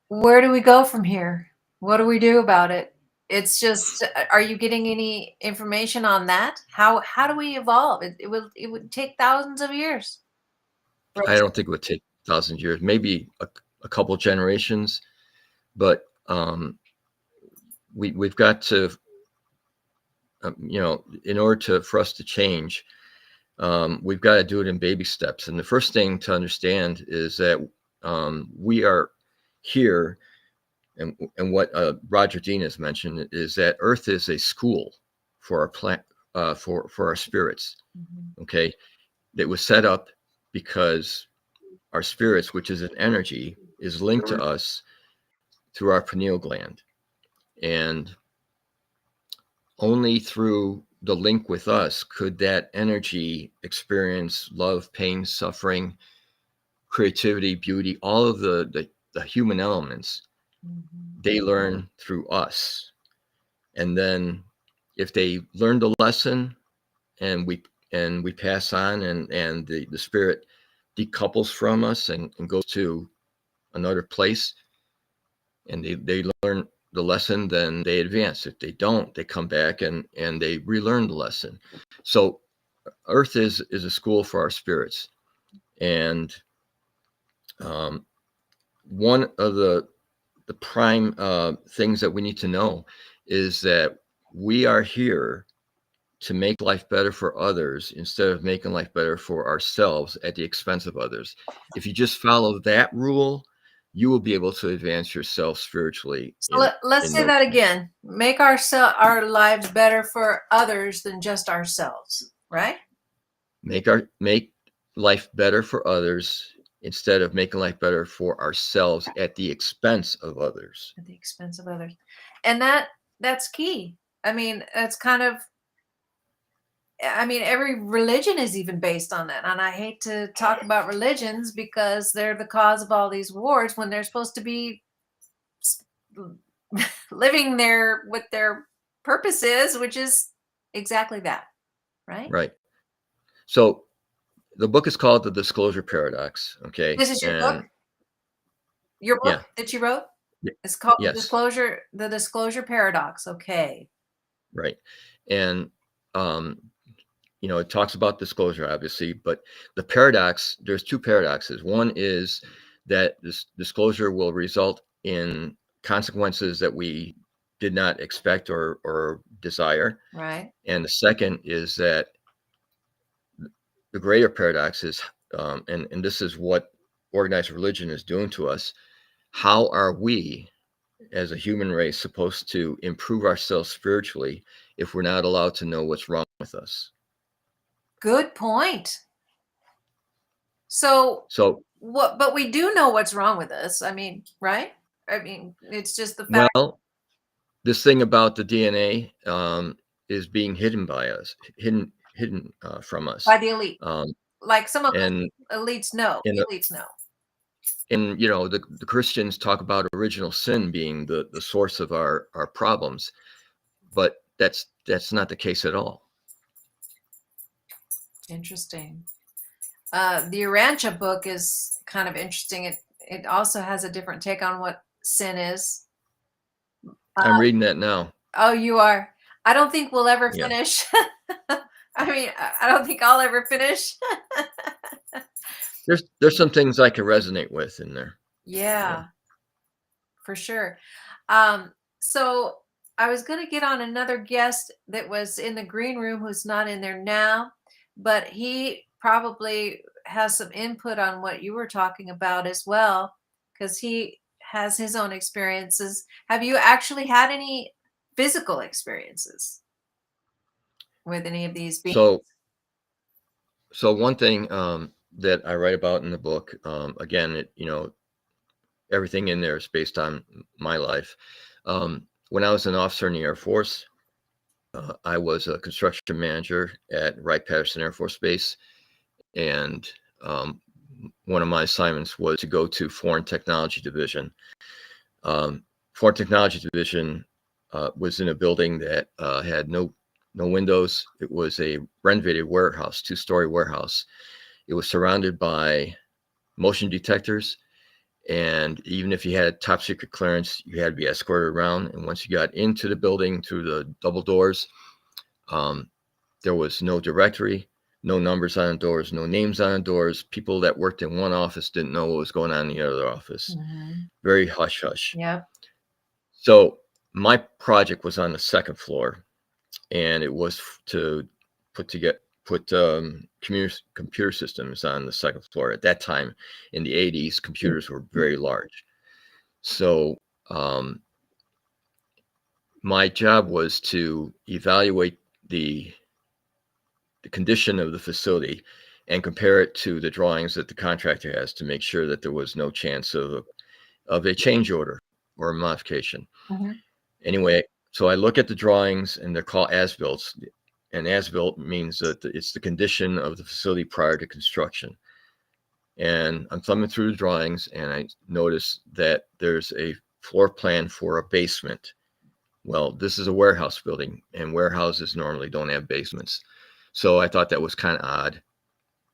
A: where do we go from here? What do we do about it? It's just, are you getting any information on that? How do we evolve? It would take thousands of years.
B: I don't think it would take 1,000 years, maybe a couple generations, but we've got to, in order for us to change, we've got to do it in baby steps. And the first thing to understand is that we are here, and what Roger Dean has mentioned is that Earth is a school for our for our spirits.
A: Mm-hmm.
B: Okay, it was set up because our spirits, which is an energy, is linked to us through our pineal gland, and only through the link with us could that energy experience love, pain, suffering, creativity, beauty, all of the human elements.
A: Mm-hmm.
B: They learn through us. And then if they learn the lesson and we pass on, and the spirit decouples from us and goes to another place, and they learn the lesson, then they advance. If they don't, they come back and they relearn the lesson. So Earth is a school for our spirits. And one of the prime things that we need to know is that we are here to make life better for others instead of making life better for ourselves at the expense of others. If you just follow that rule, you will be able to advance yourself spiritually
A: So let's
B: in
A: say
B: no
A: that
B: time.
A: again. Make our lives better for others than just ourselves, right?
B: Make life better for others instead of making life better for ourselves at the expense of others.
A: At the expense of others. And that's key. I mean, that's kind of, I mean, every religion is even based on that. And I hate to talk about religions because they're the cause of all these wars when they're supposed to be living what their purpose is, which is exactly that, right?
B: Right. So the book is called The Disclosure Paradox. Okay.
A: This is your book? Your book
B: Yeah.
A: that you wrote?
B: Y-
A: It's called
B: Yes.
A: The Disclosure Paradox. Okay.
B: Right. And it talks about disclosure, obviously, but the paradox, there's two paradoxes. One is that this disclosure will result in consequences that we did not expect or desire.
A: Right.
B: And the second is that the greater paradox is, and this is what organized religion is doing to us. How are we as a human race supposed to improve ourselves spiritually if we're not allowed to know what's wrong with us?
A: Good point. So what, but we do know what's wrong with us. I mean, right? I mean, it's just the fact.
B: Well, this thing about the DNA is being hidden by us, hidden from us.
A: By the elite. Like some of
B: And
A: the elites know.
B: in
A: The elites know.
B: and the Christians talk about original sin being the source of our problems, but that's not the case at all.
A: Interesting. The Urantia book is kind of interesting. It also has a different take on what sin is.
B: I'm reading that now.
A: Oh, you are. I don't think we'll ever
B: Yeah.
A: finish. I mean, I don't think I'll ever finish.
B: There's some things I can resonate with in there.
A: Yeah, for sure. So I was going to get on another guest that was in the green room who's not in there now, but he probably has some input on what you were talking about as well, because he has his own experiences. Have you actually had any physical experiences with any of these beings?
B: So one thing that I write about in the book, again, everything in there is based on my life. When I was an officer in the Air Force, I was a construction manager at Wright-Patterson Air Force Base, and one of my assignments was to go to Foreign Technology Division. Foreign Technology Division was in a building that had no windows. It was a renovated warehouse, 2-story warehouse. It was surrounded by motion detectors. And even if you had top secret clearance, you had to be escorted around. And once you got into the building through the double doors, there was no directory, no numbers on the doors, no names on the doors. People that worked in one office didn't know what was going on in the other office. Mm-hmm. Very hush hush.
A: Yeah.
B: So my project was on the second floor, and it was to put computer systems on the second floor. At that time, in the 80s, computers were very large. So my job was to evaluate the condition of the facility and compare it to the drawings that the contractor has to make sure that there was no chance of a change order or a modification.
A: Mhm.
B: Anyway, so I look at the drawings, and they're called as-built, and as-built means that it's the condition of the facility prior to construction. And I'm thumbing through the drawings, and I notice that there's a floor plan for a basement. Well, this is a warehouse building, and warehouses normally don't have basements. So I thought that was kind of odd.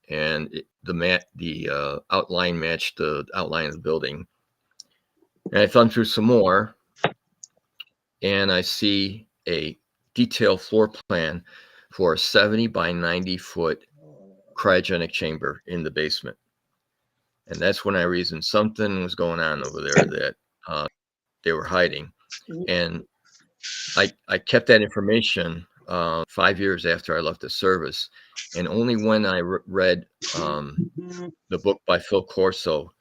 B: And the outline matched the outline of the building. And I thumbed through some more, and I see a detailed floor plan for a 70 by 90 foot cryogenic chamber in the basement. And that's when I reasoned something was going on over there that they were hiding. And I kept that information 5 years after I left the service. And only when I read the book by Phil Corso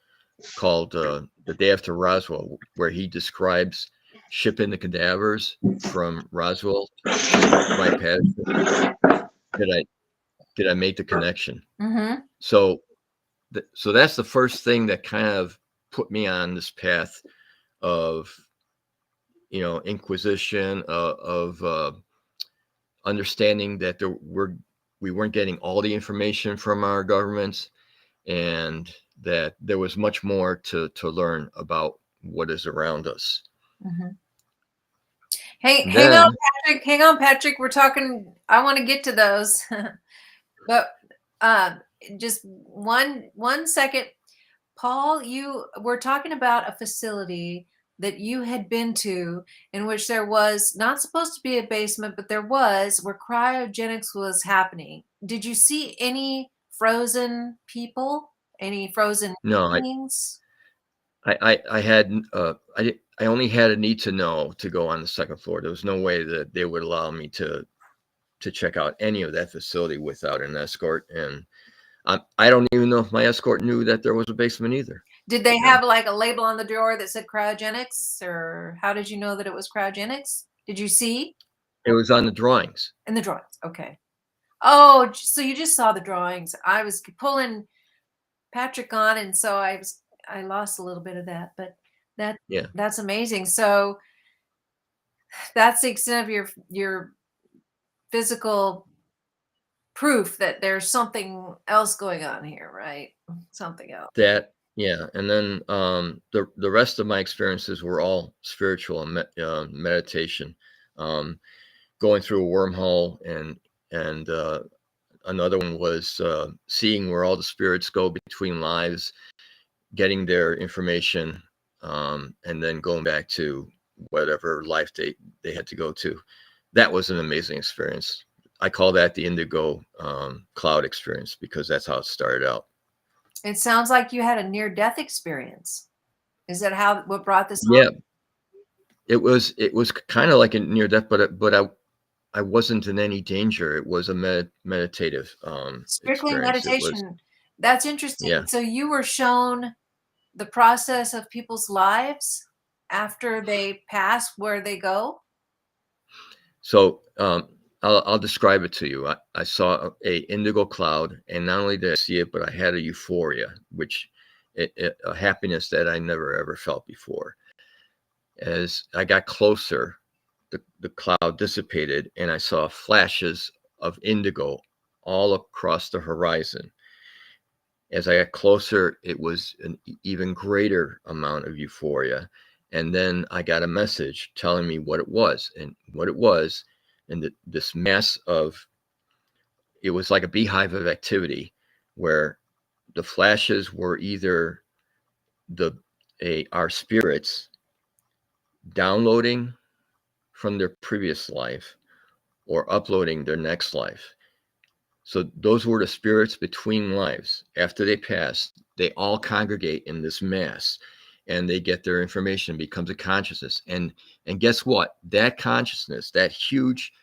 B: called The Day After Roswell, where he describes shipping the cadavers from Roswell to Wright-Patterson, did I make the connection.
A: Mm-hmm.
B: So that's the first thing that kind of put me on this path of, inquisition, of understanding that we weren't getting all the information from our governments, and that there was much more to learn about what is around us.
A: Mm-hmm. Hey,
B: And
A: hang
B: then,
A: on, Patrick. Hang on, Patrick. We're talking. I want to get to those, but just one second, Paul. You were talking about a facility that you had been to in which there was not supposed to be a basement, but there was, where cryogenics was happening. Did you see any frozen people? Any frozen
B: no,
A: beings?
B: I had I only had a need to know to go on the second floor. There was no way that they would allow me to check out any of that facility without an escort. And I don't even know if my escort knew that there was a basement either.
A: Did they have like a label on the door that said cryogenics, or how did you know that it was cryogenics? Did you see?
B: It was on the drawings.
A: In the drawings. Okay. Oh, so you just saw the drawings. I was pulling Patrick on, and so I lost a little bit of that, but that's amazing. So that's the extent of your physical proof that there's something else going on here, right? Something else.
B: And then the rest of my experiences were all spiritual and meditation, going through a wormhole, and another one was seeing where all the spirits go between lives, getting their information, and then going back to whatever life they had to go to. That was an amazing experience. I call that the indigo cloud experience, because that's how it started out.
A: It sounds like you had a near-death experience. Is that what brought this
B: Yeah.
A: on?
B: It was kind of like a near death, but I wasn't in any danger. It was a meditative
A: Strictly
B: experience.
A: meditation. That's interesting.
B: Yeah.
A: So you were shown the process of people's lives after they pass, where they go?
B: So I'll describe it to you. I saw a indigo cloud, and not only did I see it, but I had a euphoria, which a happiness that I never ever felt before. As I got closer, the cloud dissipated, and I saw flashes of indigo all across the horizon. As I got closer, it was an even greater amount of euphoria. And then I got a message telling me what it was. And this mass of, it was like a beehive of activity, where the flashes were either our spirits downloading from their previous life or uploading their next life. So those were the spirits between lives. After they pass, they all congregate in this mass, and they get their information, becomes a consciousness. And guess what? That consciousness, that huge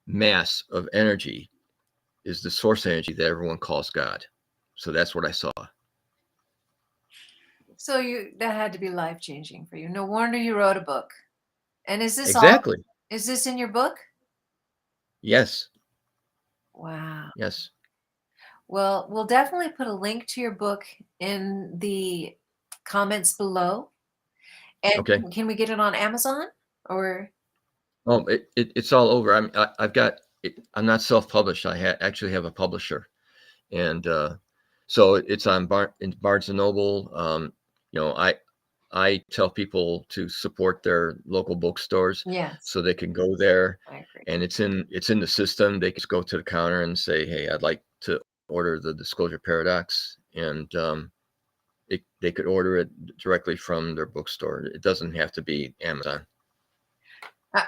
B: mass of energy, is the source energy that everyone calls God. So that's what I saw.
A: So that had to be life-changing for you. No wonder you wrote a book. And is this
B: Exactly.
A: is this in your book?
B: Yes.
A: Wow.
B: Yes.
A: Well, we'll definitely put a link to your book in the comments below. And
B: Okay.
A: can we get it on Amazon or?
B: Oh, it's all over. I've got. I'm not self-published. I actually have a publisher, and so it's on Barnes and Noble. You know, I tell people to support their local bookstores
A: Yes,
B: so they can go there,
A: I agree.
B: and it's in the system. They can just go to the counter and say, "Hey, I'd like to order the Disclosure Paradox," and they could order it directly from their bookstore. It doesn't have to be Amazon.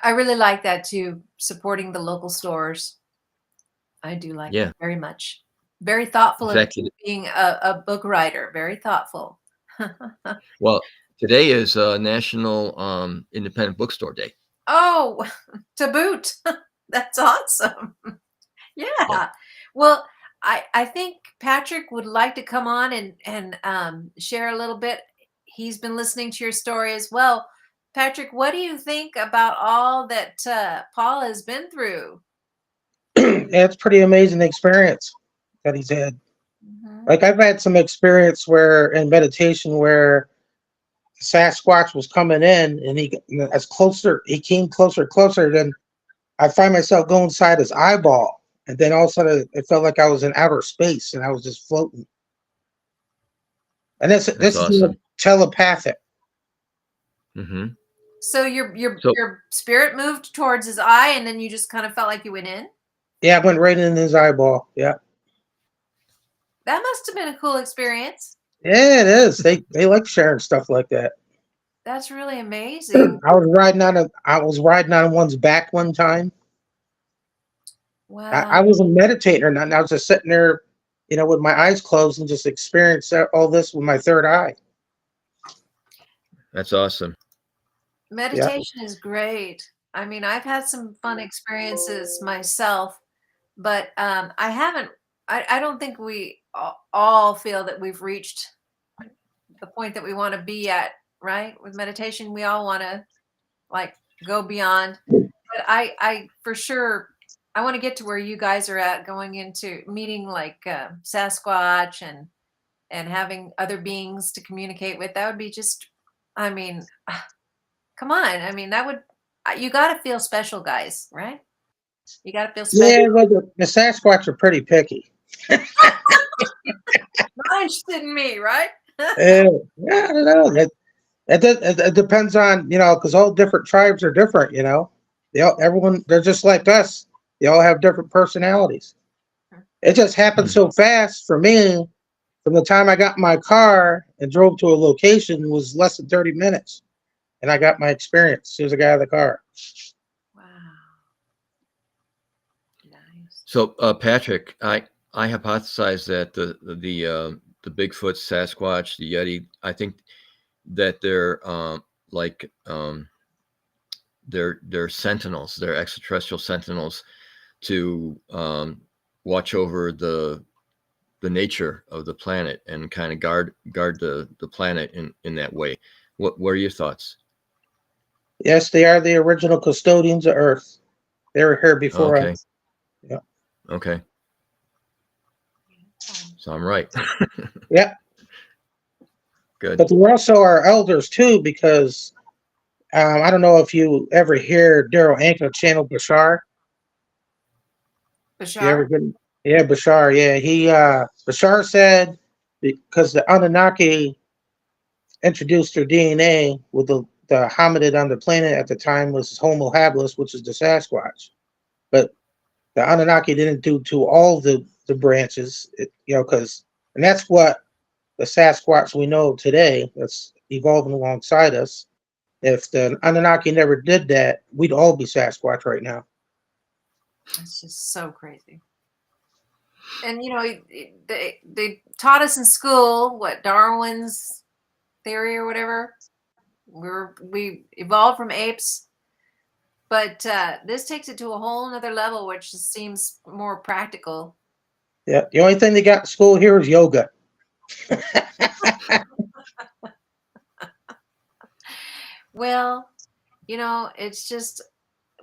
A: I really like that too, supporting the local stores. I do like
B: Yeah.
A: that very much. Very
B: In
A: thoughtful of
B: fact,
A: you being a book writer. Very thoughtful.
B: well, today is National Independent Bookstore Day.
A: Oh, to boot. That's awesome.
B: Yeah.
A: Yeah. Well, I think Patrick would like to come on and share a little bit. He's been listening to your story as well. Patrick, what do you think about all that Paul has been through?
C: It's pretty amazing experience that he's had.
A: Mhm.
C: Like I've had some experience where in meditation where Sasquatch was coming in and he came closer, then I find myself going inside his eyeball. And then all of a sudden it felt like I was in outer space and I was just floating. And this
B: That's
C: is
B: awesome.
C: telepathic.
B: Hmm.
A: So your
B: So
A: your spirit moved towards his eye, and then you just kind of felt like you went in.
C: Yeah, I went right in his eyeball. Yeah.
A: That must have been a cool experience.
C: Yeah, it is. They like sharing stuff like that.
A: That's really amazing.
C: I was riding on one's back one time. I
A: Wow.
C: wasn't meditating or nothing. I was just sitting there, with my eyes closed and just experienced all this with my third eye.
B: that's awesome.
C: Yeah.
A: Meditation is great. I mean, I've had some fun experiences myself, but I haven't. I don't think we all feel that we've reached the point that we want to be at, right? With meditation, we all want to like go beyond. But I for sure, I want to get to where you guys are at, going into meeting like Sasquatch and having other beings to communicate with. That would be just, I mean, come on. I mean, that would, you got to feel special, guys, right? You got to feel special.
C: Yeah, well, the Sasquatch are pretty picky.
A: Not interested in me, right?
C: Yeah, I don't know. It depends on, because all different tribes are different, they're just like us. They all have different personalities. It just happened
B: Hmm.
C: so fast for me. From the time I got in my car and drove to a location was less than 30 minutes. And I got my experience as soon as I got out of the car.
A: Wow. Nice.
B: So, Patrick, I hypothesize that the Bigfoot, Sasquatch, the Yeti, I think that they're like they're sentinels, they're extraterrestrial sentinels to watch over the nature of the planet and kind of guard the planet in that way. What are your thoughts?
C: Yes, they are the original custodians of Earth. They were here before
B: Okay.
C: us. Yeah.
B: Okay. So I'm right.
C: Yeah.
B: Good.
C: But they're also our elders too, because I don't know if you ever hear Daryl Anka channel Bashar. You ever
A: Bashar?
C: get? Yeah, Bashar. Yeah, Bashar said because the Anunnaki introduced their DNA with the hominid on the planet at the time was Homo habilis, which is the Sasquatch. But the Anunnaki didn't do to all the branches, and that's what the Sasquatch we know today that's evolving alongside us. If the Anunnaki never did that, we'd all be Sasquatch right now.
A: That's just so crazy. And they taught us in school what Darwin's theory or whatever. We evolved from apes, but this takes it to a whole nother level, which just seems more practical.
C: Yeah, the only thing they got in school here is yoga.
A: Well, it's just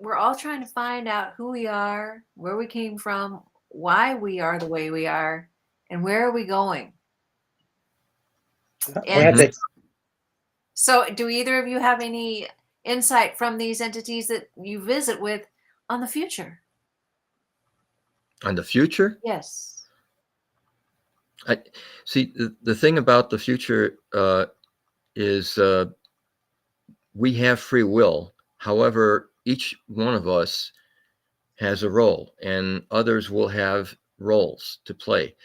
A: we're all trying to find out who we are, where we came from, why we are the way we are, and where are we going. And so do either of you have any insight from these entities that you visit with on the future?
B: On the future?
A: Yes.
B: I see. The thing about the future is we have free will. However, each one of us has a role, and others will have roles to play.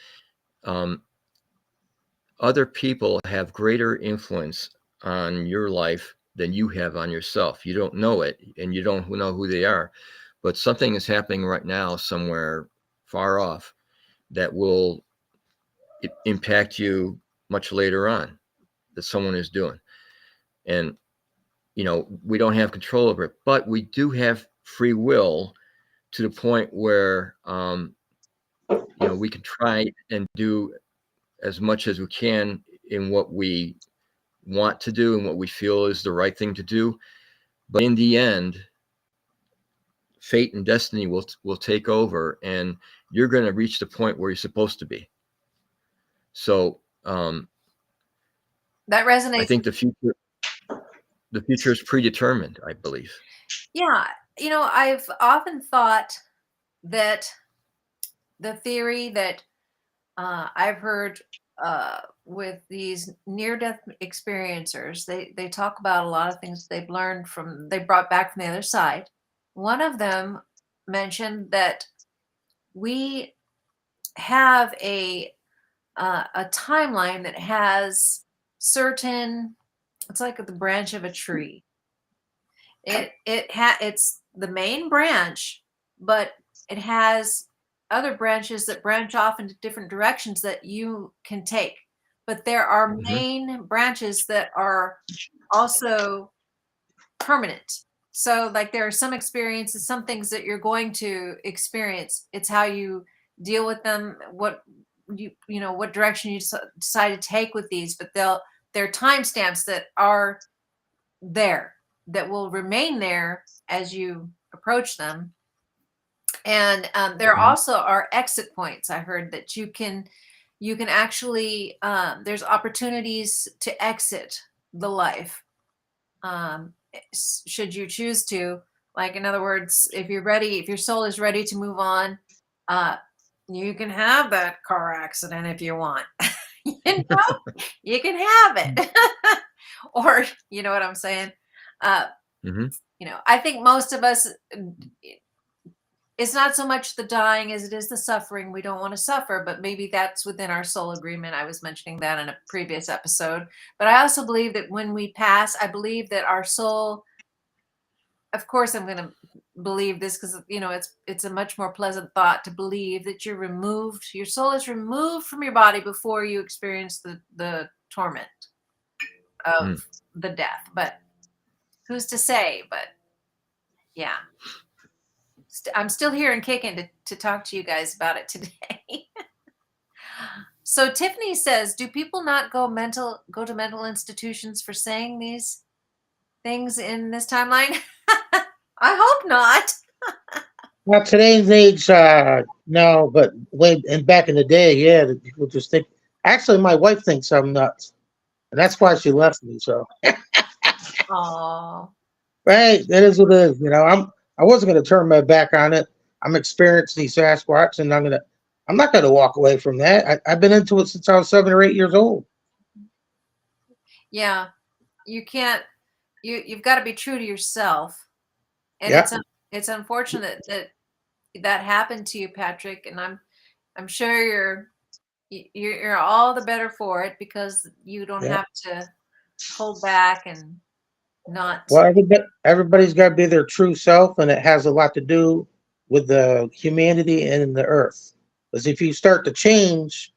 B: Other people have greater influence on your life than you have on yourself. You don't know it, and you don't know who they are, but something is happening right now somewhere far off that will impact you much later on, that someone is doing. And we don't have control over it, but we do have free will to the point where we can try and do as much as we can in what we want to do and what we feel is the right thing to do. But in the end, fate and destiny will take over, and you're going to reach the point where you're supposed to be. So
A: that resonates.
B: I think the future is predetermined, I believe.
A: Yeah. I've often thought that the theory that I've heard with these near-death experiencers, they talk about a lot of things they brought back from the other side. One of them mentioned that we have a timeline that has certain, it's like the branch of a tree. It's the main branch, but it has other branches that branch off into different directions that you can take. But there are main branches that are also permanent. So like there are some experiences, some things that you're going to experience. It's how you deal with them, what direction you decide to take with these, but they're timestamps that are there that will remain there as you approach them. And there also are exit points. I heard that you can actually there's opportunities to exit the life should you choose to. Like, in other words, if your soul is ready to move on, you can have that car accident if you want. You can have it. Or, you know what I'm saying? I think most of us, it's not so much the dying as it is the suffering. We don't want to suffer, but maybe that's within our soul agreement. I was mentioning that in a previous episode. But I also believe that when we pass, I believe that our soul, of course, I'm going to believe this because, it's a much more pleasant thought to believe that your soul is removed from your body before you experience the torment of the death. But who's to say? But yeah. I'm still here and kicking to talk to you guys about it today. So Tiffany says, do people not go to mental institutions for saying these things in this timeline? I hope not.
C: Well, today's age, no, but back in the day, yeah, people just think. Actually, my wife thinks I'm nuts, and that's why she left me. So,
A: oh,
C: right, that is what it is. I wasn't going to turn my back on it. I'm experiencing these Sasquatch, and I'm not going to walk away from that. I've been into it since I was 7 or 8 years old.
A: Yeah, you can't. You've got to be true to yourself, and it's unfortunate that happened to you, Patrick. And I'm sure you're all the better for it because you don't have to hold back and not.
C: Well, everybody's got to be their true self, and it has a lot to do with the humanity and the earth. Because if you start to change,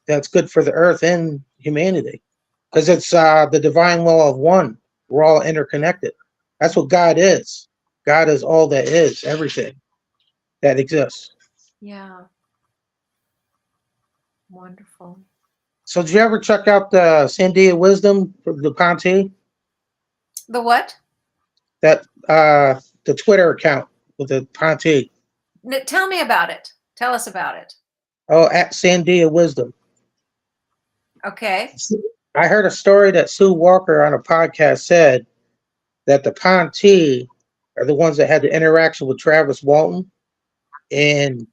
C: that's good for the earth and humanity. Because it's the divine law of one. We're all interconnected. That's what God is. God is all that is, everything that exists.
A: Yeah. Wonderful.
C: So did you ever check out the Sandia Wisdom for the Ponte?
A: The what?
C: The the Twitter account with the Ponte.
A: Tell me about it. Tell us about it.
C: Oh, at Sandia Wisdom.
A: Okay.
C: I heard a story that Sue Walker on a podcast said that the Ponte are the ones that had the interaction with Travis Walton, and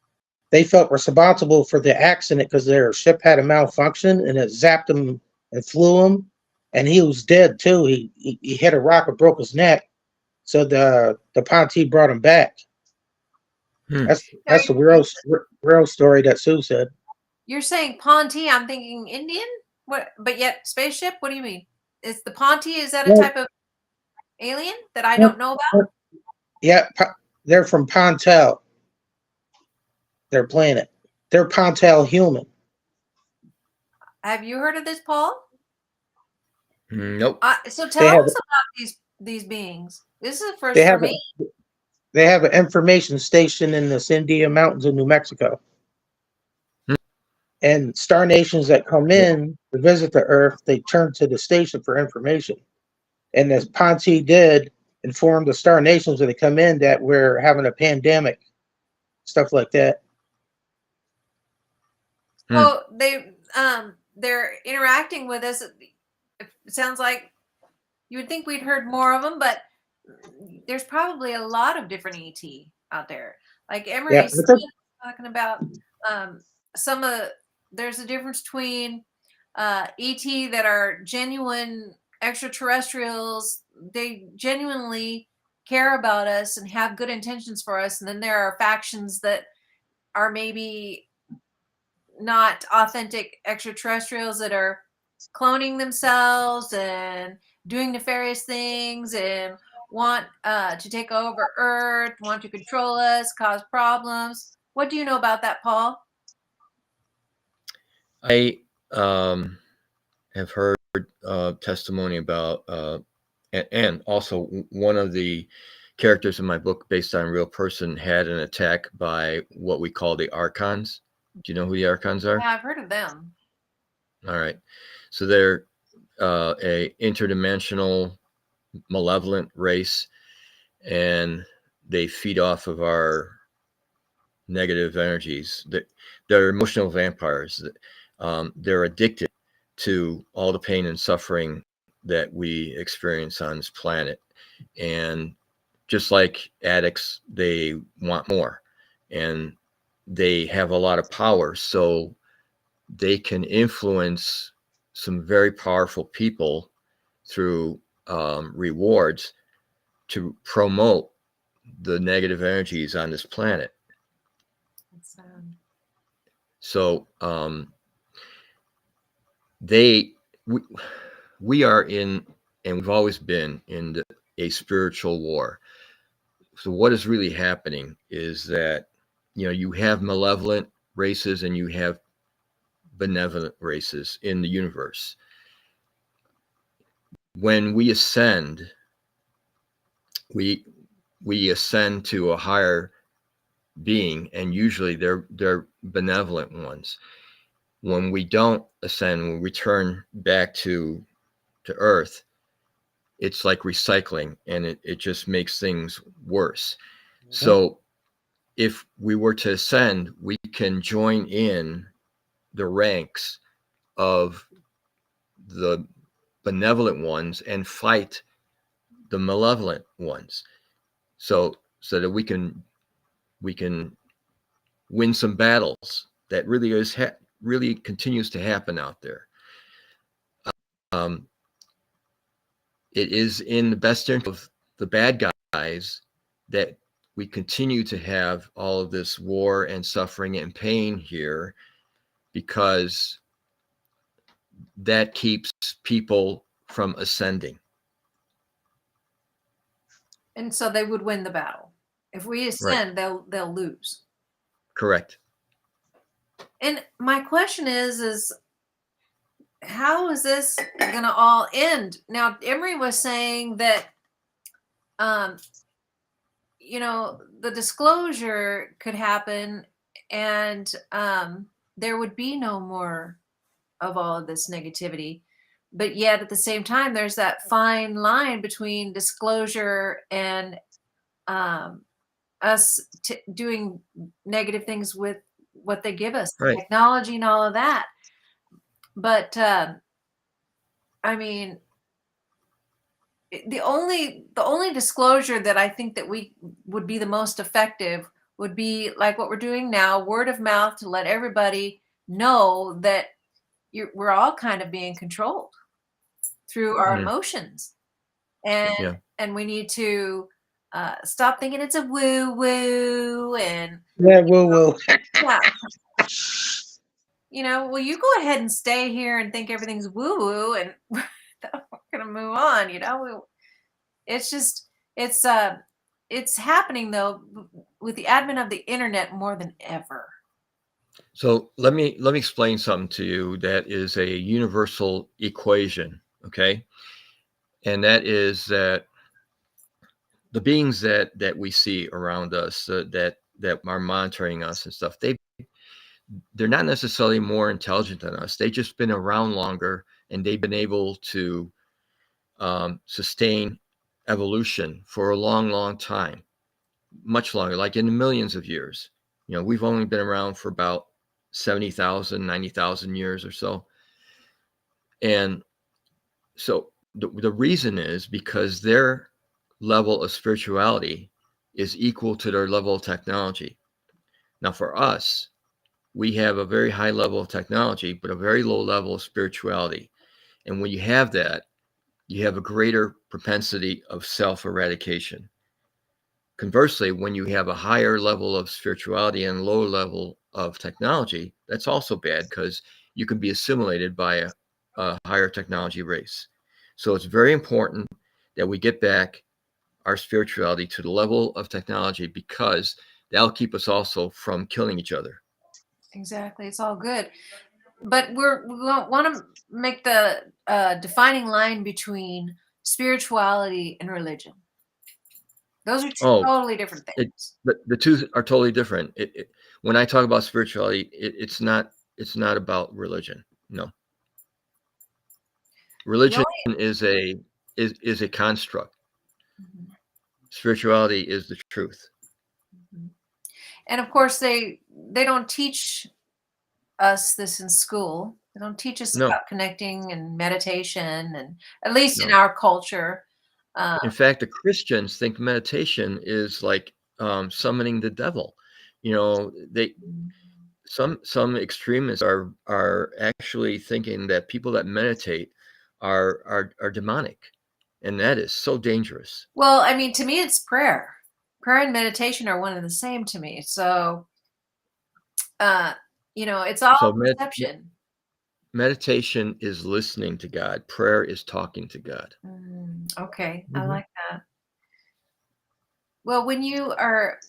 C: they felt responsible for the accident because their ship had a malfunction and it zapped him and flew him, and he was dead too. He hit a rock and broke his neck, so the Ponte brought him back. That's the real story that Sue said.
A: You're saying Ponte? I'm thinking Indian. What? But yet spaceship? What do you mean? Is the Ponte? Is that a type of alien that I don't know about?
C: Yeah, they're from Pontel. Their planet. They're Pontel human.
A: Have you heard of this, Paul?
B: Nope.
A: So tell us about these beings. This is the first for me.
C: They have an information station in the Sandia Mountains in New Mexico. And star nations that come in to visit the Earth, they turn to the station for information. And as Ponte did inform the star nations when they come in that we're having a pandemic, stuff like that.
A: So they're interacting with us. It sounds like you would think we'd heard more of them, but there's probably a lot of different ET out there. Like Emery Smith talking about there's a difference between ET that are genuine extraterrestrials. They genuinely care about us and have good intentions for us. And then there are factions that are maybe not authentic extraterrestrials that are cloning themselves and doing nefarious things and want to take over Earth, want to control us, cause problems. What do you know about that, Paul?
B: I have heard testimony about, and also one of the characters in my book, based on a real person, had an attack by what we call the Archons. Do you know who the Archons are?
A: Yeah, I've heard of them.
B: All right. So they're a interdimensional malevolent race, and they feed off of our negative energies. They're emotional vampires. They're addicted to all the pain and suffering that we experience on this planet. And just like addicts, they want more. And they have a lot of power. So they can influence some very powerful people through rewards to promote the negative energies on this planet. So we are in, and we've always been in a spiritual war. So what is really happening is that, you have malevolent races and you have benevolent races in the universe. When we ascend, we ascend to a higher being, and usually they're benevolent ones. When we don't ascend, when we return back to Earth, it's like recycling, and it just makes things worse. Mm-hmm. So if we were to ascend, we can join in the ranks of the benevolent ones and fight the malevolent ones, so that we can win some battles. That really continues to happen out there. It is in the best interest of the bad guys that we continue to have all of this war and suffering and pain here, because that keeps people from ascending.
A: And so they would win the battle. If we ascend, right, they'll lose.
B: Correct.
A: And my question is how is this going to all end? Now, Emery was saying that, the disclosure could happen and there would be no more of all of this negativity. But yet at the same time, there's that fine line between disclosure and us doing negative things with what they give us,
B: Right.
A: technology and all of that. But I mean, the only disclosure that I think that we would be the most effective would be like what we're doing now, word of mouth, to let everybody know that we're all kind of being controlled through our emotions, and
B: Yeah.
A: we need to stop thinking it's a woo woo, and
C: Yeah, woo.
A: yeah, well, you go ahead and stay here and think everything's woo woo, and we're gonna move on. It's just it's happening though with the advent of the internet more than ever.
B: So let me explain something to you that is a universal equation, okay? And that is that the beings that we see around us, that are monitoring us and stuff, they're not necessarily more intelligent than us. They've just been around longer, and they've been able to sustain evolution for a long time, much longer, like in the millions of years. We've only been around for about 70,000, 90,000 years or so. And so the reason is because their level of spirituality is equal to their level of technology. Now, for us, we have a very high level of technology, but a very low level of spirituality. And when you have that, you have a greater propensity of self-eradication. Conversely, when you have a higher level of spirituality and lower level of technology, that's also bad because you can be assimilated by a higher technology race. So it's very important that we get back our spirituality to the level of technology, because that'll keep us also from killing each other.
A: Exactly, it's all good, but we want to make the defining line between spirituality and religion. Those are two
B: Oh,
A: totally different things.
B: the two are totally different. When I talk about spirituality, it's not about religion. No, religion is a construct.
A: Mhm.
B: Spirituality is the truth.
A: Mhm. And of course, they don't teach us this in school. They don't teach us
B: No,
A: about connecting and meditation, and at least in
B: no.
A: our culture. Uh,
B: In fact, the Christians think meditation is like summoning the devil. Some extremists are actually thinking that people that meditate are demonic, and that is so dangerous.
A: well, I mean, to me, it's prayer. Prayer and meditation are one and the same to me. So, uh, it's all
B: So
A: perception.
B: meditation is listening to God. Prayer is talking to God.
A: Okay, I
B: Mhm.
A: like that. Well, when you are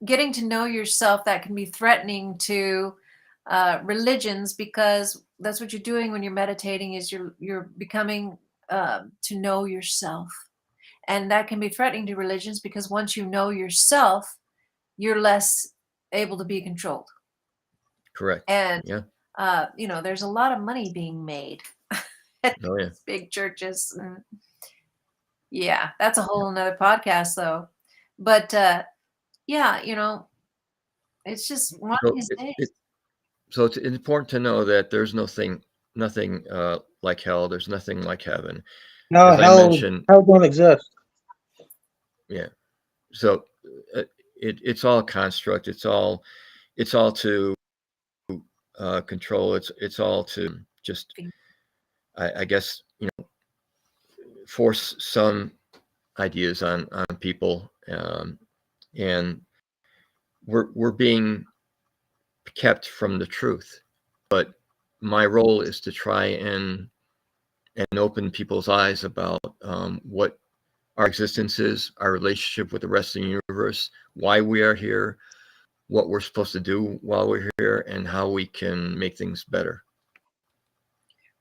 A: getting to know yourself, that can be threatening to religions, because that's what you're doing when you're meditating, is you're becoming to know yourself, and that can be threatening to religions, because once you know yourself, you're less able to be controlled.
B: Correct.
A: And
B: Yeah.
A: there's a lot of money being made at
B: Oh yeah.
A: these big churches. Yeah, that's a whole nother podcast though. But yeah, it's just one of
B: So
A: these days.
B: it's important to know that there's nothing like hell. There's nothing like heaven.
C: No,
B: As I mentioned,
C: hell don't exist.
B: yeah. So it's all a construct. It's all to control. It's all to just, I guess, force some ideas on people, and we're being kept from the truth. But my role is to try and open people's eyes about what our existence is, our relationship with the rest of the universe, why we are here, what we're supposed to do while we're here, and how we can make things better.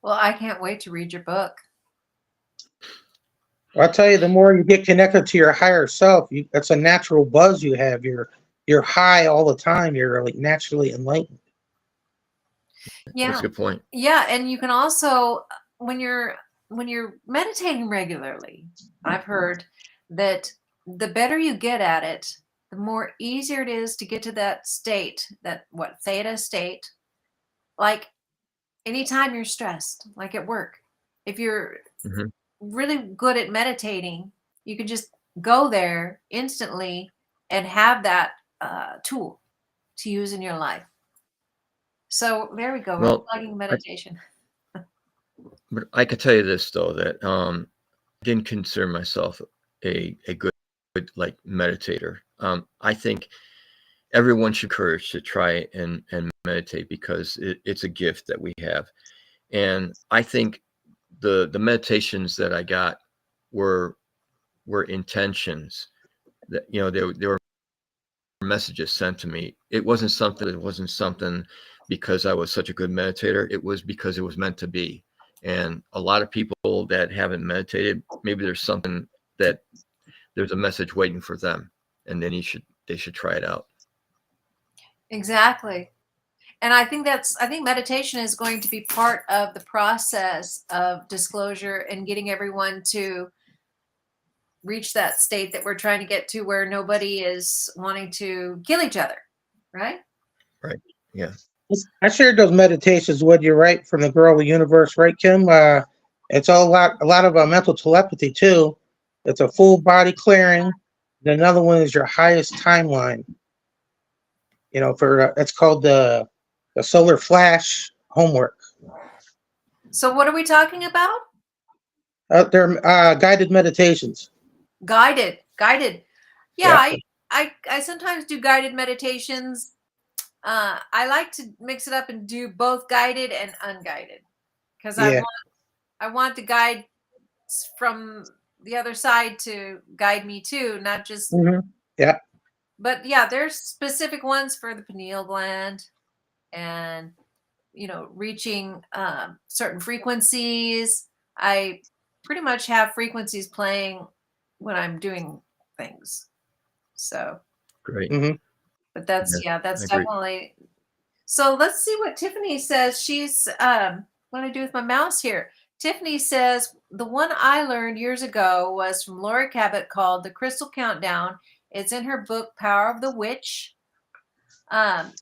A: Well, I can't wait to read your book.
C: I'll tell you, the more you get connected to your higher self, that's a natural buzz you have. You're high all the time. You're like naturally enlightened.
B: That's
A: Yeah.
B: a good point.
A: Yeah, and you can also, when you're meditating regularly, I've heard that the better you get at it, the more easier it is to get to that state, that theta state. Like anytime you're stressed, like at work, if you're
B: Mhm.
A: really good at meditating, you can just go there instantly and have that tool to use in your life. So there we go. We're
B: Well,
A: plugging
B: I,
A: meditation.
B: but I could tell you this though, that I didn't consider myself a good like meditator. I think everyone should courage to try and meditate because it's a gift that we have. And I think the meditations that I got were intentions that, you know, they were messages sent to me. It wasn't something because I was such a good meditator. It was because it was meant to be. And a lot of people that haven't meditated, maybe there's a message waiting for them, and then they should try it out.
A: Exactly. And I think meditation is going to be part of the process of disclosure and getting everyone to reach that state that we're trying to get to, where nobody is wanting to kill each other, right?
B: Right. Yeah.
C: I shared those meditations with you, right, from the Girl of the Universe, right, Kim? It's a lot of mental telepathy too. It's a full body clearing. And another one is your highest timeline. You know, for it's called the solar flash homework.
A: So what are we talking about?
C: They're guided meditations.
A: Guided. Yeah,
C: Yeah.
A: I sometimes do guided meditations. I like to mix it up and do both guided and unguided, because
C: Yeah.
A: I want the guide from the other side to guide me too, not just.
C: Hmm. Yeah.
A: But yeah, there's specific ones for the pineal gland, and reaching certain frequencies. I pretty much have frequencies playing when I'm doing things. So,
B: Great.
C: Hmm.
A: but that's
B: Yeah,
A: that's
B: I agree.
A: definitely. So let's see what Tiffany says. She's what do I do with my mouse here? Tiffany says the one I learned years ago was from Laura Cabot, called The Crystal Countdown. It's in her book Power of the Witch. Um,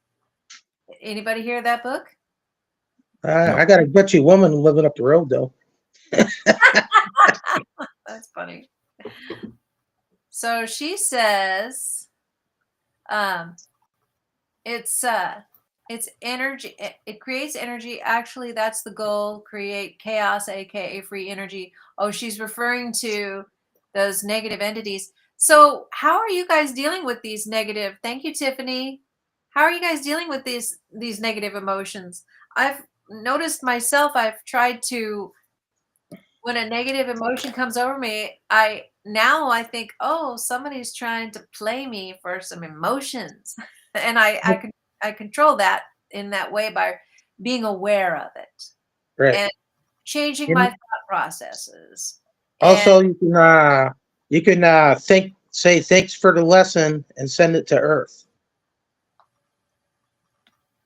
A: Anybody hear that book?
B: No.
C: I got a bitchy woman living up the road though.
A: That's funny. So she says, um, it's energy. It creates energy. Actually, that's the goal. Create chaos, aka free energy. Oh, she's referring to those negative entities. So how are you guys dealing with these negative? Thank you, Tiffany. How are you guys dealing with these negative emotions? I've noticed myself. I've tried to, when a negative emotion comes over me, I think, oh, somebody's trying to play me for some emotions, and I control that in that way by being aware of it
C: Right.
A: and changing
C: You
A: my
C: know,
A: thought processes. And
C: also, you can say thanks for the lesson and send it to Earth.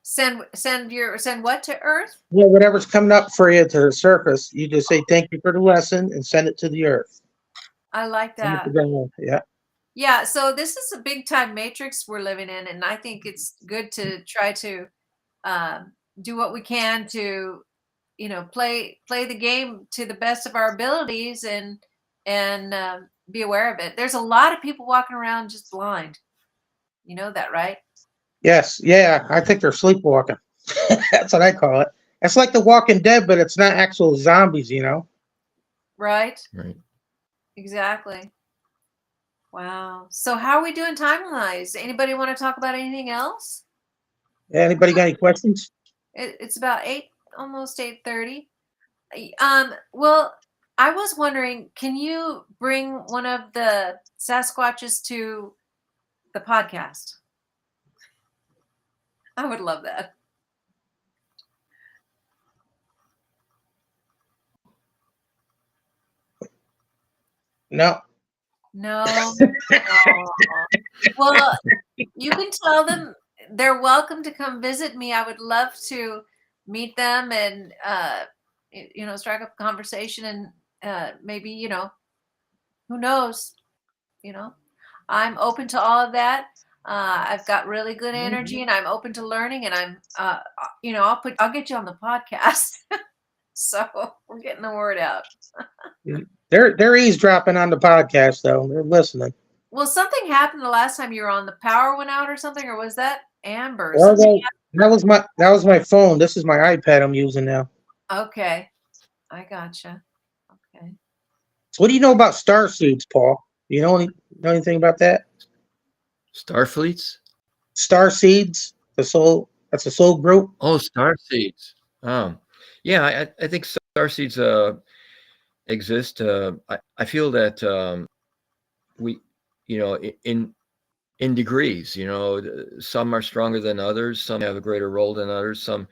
A: send what to Earth?
C: Yeah, whatever's coming up for you to the surface, you just say thank you for the lesson and send it to the Earth.
A: I like
C: Send it to
A: that.
C: them. Yeah.
A: Yeah, so this is a big time matrix we're living in, and I think it's good to try to do what we can to play the game to the best of our abilities, and be aware of it. There's a lot of people walking around just blind. You know that, right?
C: Yes. Yeah. I think they're sleepwalking. That's what I call it. It's like The Walking Dead, but it's not actual zombies. You know.
A: Right.
B: Right.
A: Exactly. Wow. So how are we doing time wise? Anybody want to talk about anything else?
C: Anybody got any questions?
A: It's about almost 8:30. Well, I was wondering, can you bring one of the Sasquatches to the podcast? I would love that.
C: No.
A: No. Well, you can tell them they're welcome to come visit me. I would love to meet them and strike up a conversation, and maybe, who knows, you know. I'm open to all of that. I've got really good energy, and I'm open to learning. And I'm, I'll get you on the podcast. So we're getting the word out.
C: They're eavesdropping on the podcast, though. They're listening.
A: Well, something happened the last time you were on. The power went out or something, or was that Amber?
C: Well, that was my phone. This is my iPad I'm using now.
A: Okay, I gotcha. Okay.
C: So, what do you know about star seeds, Paul? Do you know anything about that?
B: Starfleets?
C: Star seeds, that's a soul group.
B: Oh, star seeds. Yeah, I think star seeds exist. I feel that we, in degrees, some are stronger than others. Some have a greater role than others. Some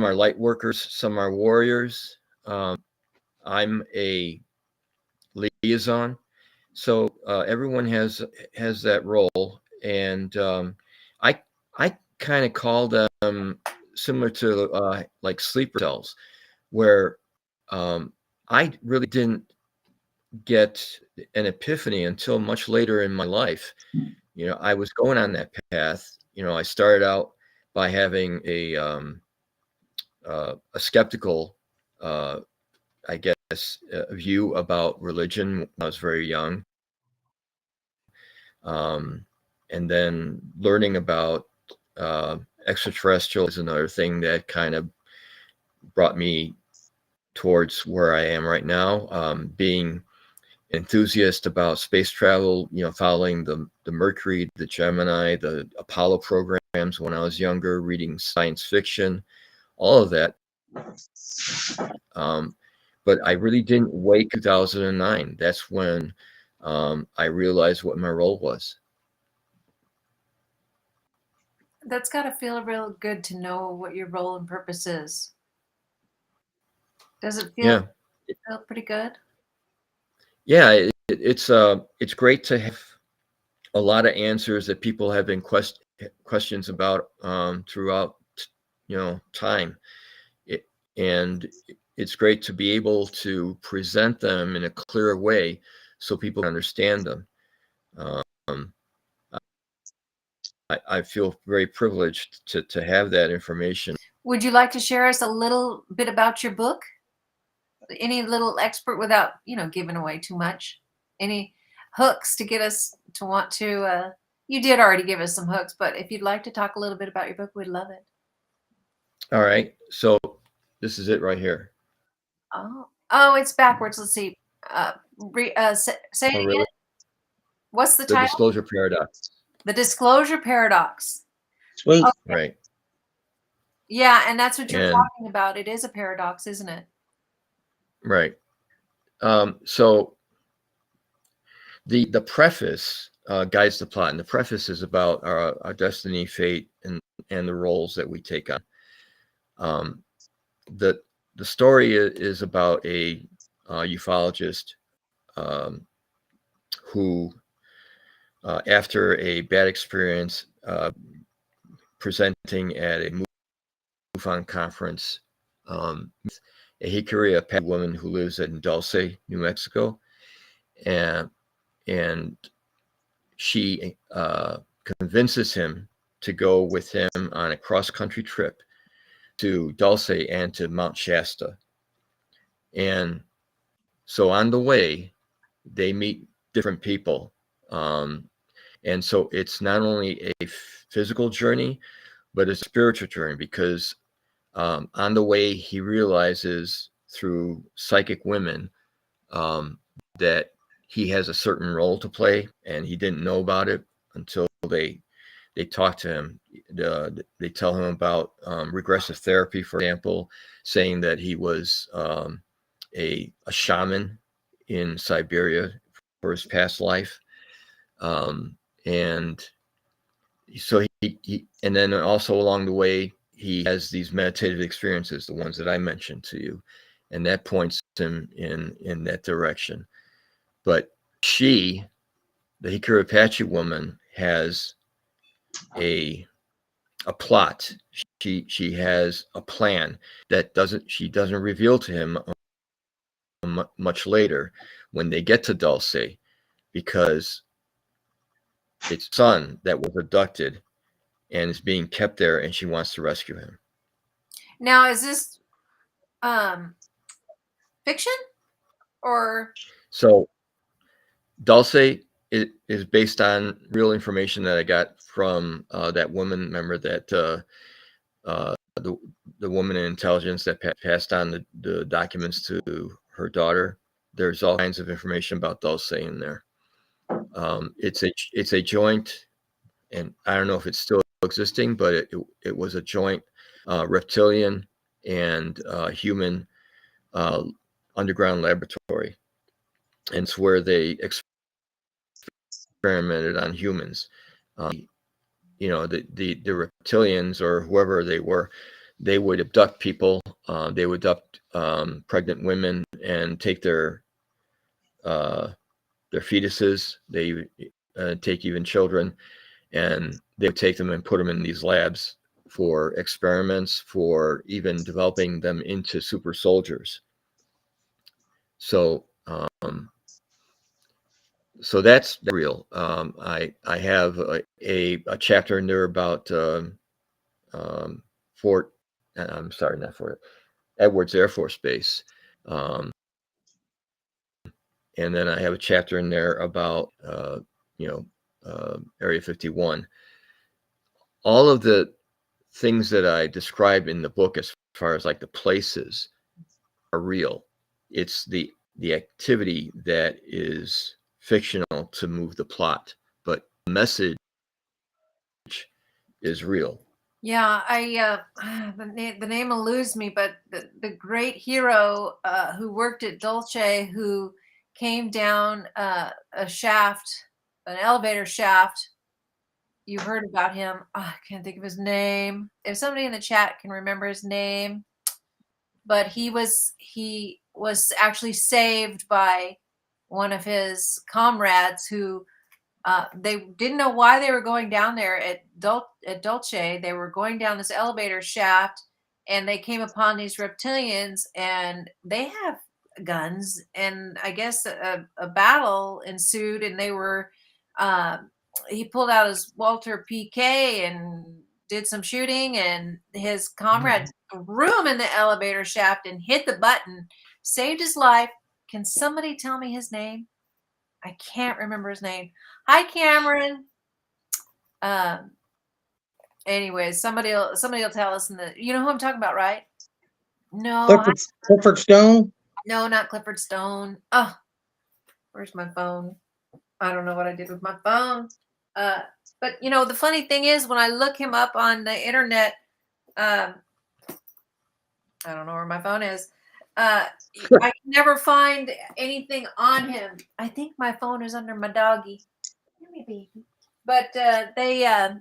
B: are light workers. Some are warriors. I'm a liaison, so everyone has that role, and I kind of call them similar to like sleeper cells, where I really didn't get an epiphany until much later in my life. I was going on that path. I started out by having a skeptical, I guess, view about religion when I was very young. And then learning about extraterrestrial is another thing that kind of brought me towards where I am right now. Being enthusiast about space travel, following the Mercury, the Gemini, the Apollo programs when I was younger, reading science fiction, all of that. But I really didn't wait 2009. That's when I realized what my role was.
A: That's got to feel real good to know what your role and purpose is. Does it feel pretty good?
B: Yeah, it's great to have a lot of answers that people have been questions about throughout time. And it's great to be able to present them in a clear way so people can understand them. I feel very privileged to have that information.
A: Would you like to share us a little bit about your book? Any little expert, without giving away too much? Any hooks to get us to want to? You did already give us some hooks, but if you'd like to talk a little bit about your book, we'd love it.
B: All right, so this is it right here.
A: Oh, it's backwards. Let's see. Say it again.
B: Really?
A: What's the title?
B: The Disclosure Paradox.
A: The Disclosure Paradox.
C: Sweet.
A: Okay.
B: Right.
A: Yeah, and that's what you're talking about. It is a paradox, isn't it?
B: Right. So the preface guides the plot, and the preface is about our destiny, fate, and the roles that we take on. The story is about a ufologist who, after a bad experience presenting at a MUFON conference, a Hikari, a woman who lives in Dulce, New Mexico, and she convinces him to go with him on a cross-country trip to Dulce and to Mount Shasta. And so on the way, they meet different people. And so it's not only a physical journey, but a spiritual journey, because on the way, he realizes through psychic women that he has a certain role to play, and he didn't know about it until they talk to him. They tell him about regressive therapy, for example, saying that he was a shaman in Siberia for his past life. And so he and then also along the way, he has these meditative experiences, the ones that I mentioned to you, and that points him in that direction. But she, the Hikari Apache woman, has a plot. She has a plan that she doesn't reveal to him much later when they get to Dulce, because its son that was abducted and is being kept there, and she wants to rescue him.
A: Now, is this fiction or?
B: So Dulce is based on real information that I got from that woman. Remember that the woman in intelligence that passed on the documents to her daughter. There's all kinds of information about Dulce in there. It's a joint, and I don't know if it's still existing, but it was a joint reptilian and human underground laboratory, and it's where they experimented on humans. You know, the reptilians or whoever they were, they would abduct people. They would abduct pregnant women and take their fetuses. They take even children, and they would take them and put them in these labs for experiments, for even developing them into super soldiers. So so that's real. I have a chapter in there about Fort. I'm sorry, not Fort Edwards Air Force Base, and then I have a chapter in there about Area 51. All of the things that I describe in the book, as far as like the places, are real. It's the activity that is fictional to move the plot, but the message is real.
A: Yeah, the name eludes me, but the great hero who worked at Dulce, who came down a shaft, an elevator shaft. You heard about him. Oh, I can't think of his name. If somebody in the chat can remember his name, but he was actually saved by one of his comrades who they didn't know why they were going down there at Dulce. They were going down this elevator shaft, and they came upon these reptilians, and they have guns, and I guess a battle ensued, and they were he pulled out his Walter PK and did some shooting, and his comrade threw him in the elevator shaft and hit the button, saved his life. Can somebody tell me his name? I can't remember his name. Hi, Cameron. Anyways, somebody will tell us you know who I'm talking about, right? No,
C: Clifford Stone.
A: No, not Clifford Stone. Oh, where's my phone? I don't know what I did with my phone. But you know, the funny thing is, when I look him up on the internet, I don't know where my phone is. I can never find anything on him. I think my phone is under my doggy. Maybe. But they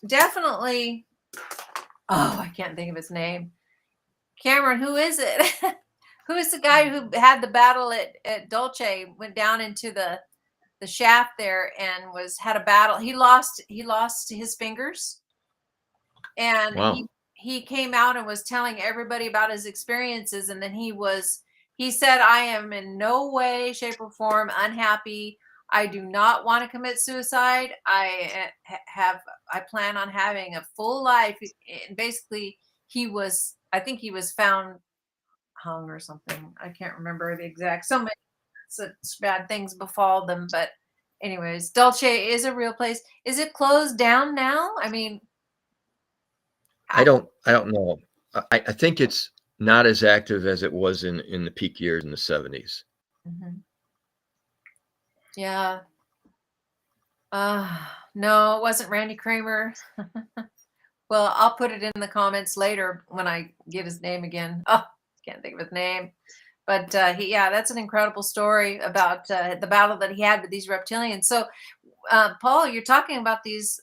A: definitely. Oh, I can't think of his name. Cameron, who is it? Who is the guy who had the battle at Dulce? Went down into the shaft there and had a battle. He lost his fingers, and
B: wow.
A: he came out and was telling everybody about his experiences. And then he said, "I am in no way, shape, or form unhappy. I do not want to commit suicide. I plan on having a full life." And basically, I think he was found hung or something. I can't remember the exact. So many such bad things befall them. But anyways, Dulce is a real place. Is it closed down now? I mean,
B: I don't know. I think it's not as active as it was in the peak years in the 70s.
A: Mm-hmm. Yeah. No, it wasn't Randy Kramer. Well, I'll put it in the comments later when I get his name again. Oh, can't think of his name. But that's an incredible story about the battle that he had with these reptilians. So, Paul, you're talking about these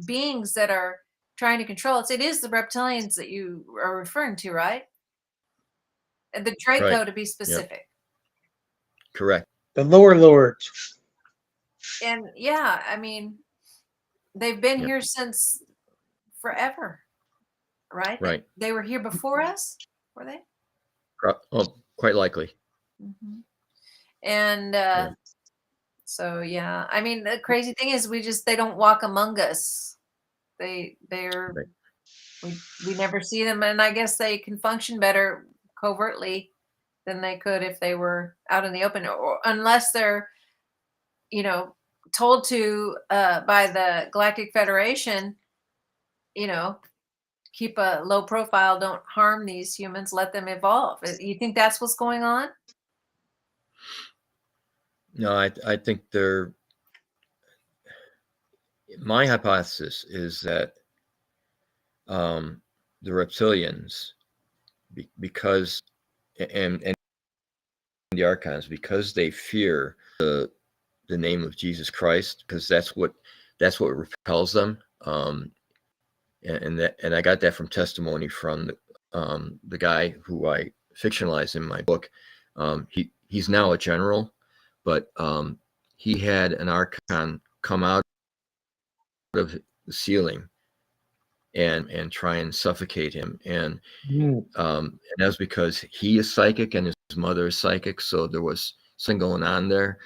A: beings that are trying to control us. It is the reptilians that you are referring to, right? The Draco,
B: right.
A: to be specific.
B: Yep. Correct.
C: The lower lords.
A: And yeah, I mean, they've been here since forever, right?
B: Right.
A: They were here before us, were they?
B: Oh, quite likely.
A: Mm-hmm. And So yeah, I mean, the crazy thing is they don't walk among us. They're
B: Right.
A: we never see them, and I guess they can function better covertly than they could if they were out in the open, or unless they're, you know, told to by the Galactic Federation, you know, keep a low profile, don't harm these humans, let them evolve. You think that's what's going on?
B: No, I think my hypothesis is that the reptilians, because and the archons, because they fear the name of Jesus Christ, because that's what repels them. And I got that from testimony from the guy who I fictionalized in my book. He's now a general, but he had an archon come out of the ceiling and try and suffocate him, and that was because he is psychic and his mother is psychic, so there was something going on there.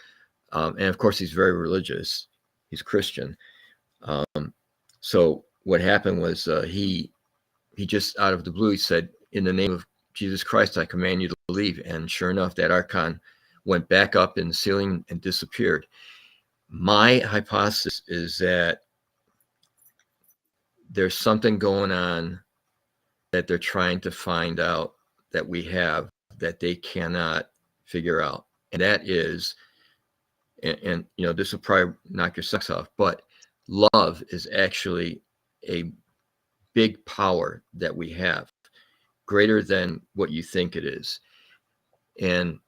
B: And of course he's very religious, he's Christian. So what happened was he just out of the blue, he said, "In the name of Jesus Christ, I command you to leave." And sure enough, that archon went back up in the ceiling and disappeared. My hypothesis is that there's something going on that they're trying to find out that we have that they cannot figure out. And that is, and you know, this will probably knock your socks off, but love is actually a big power that we have, greater than what you think it is. And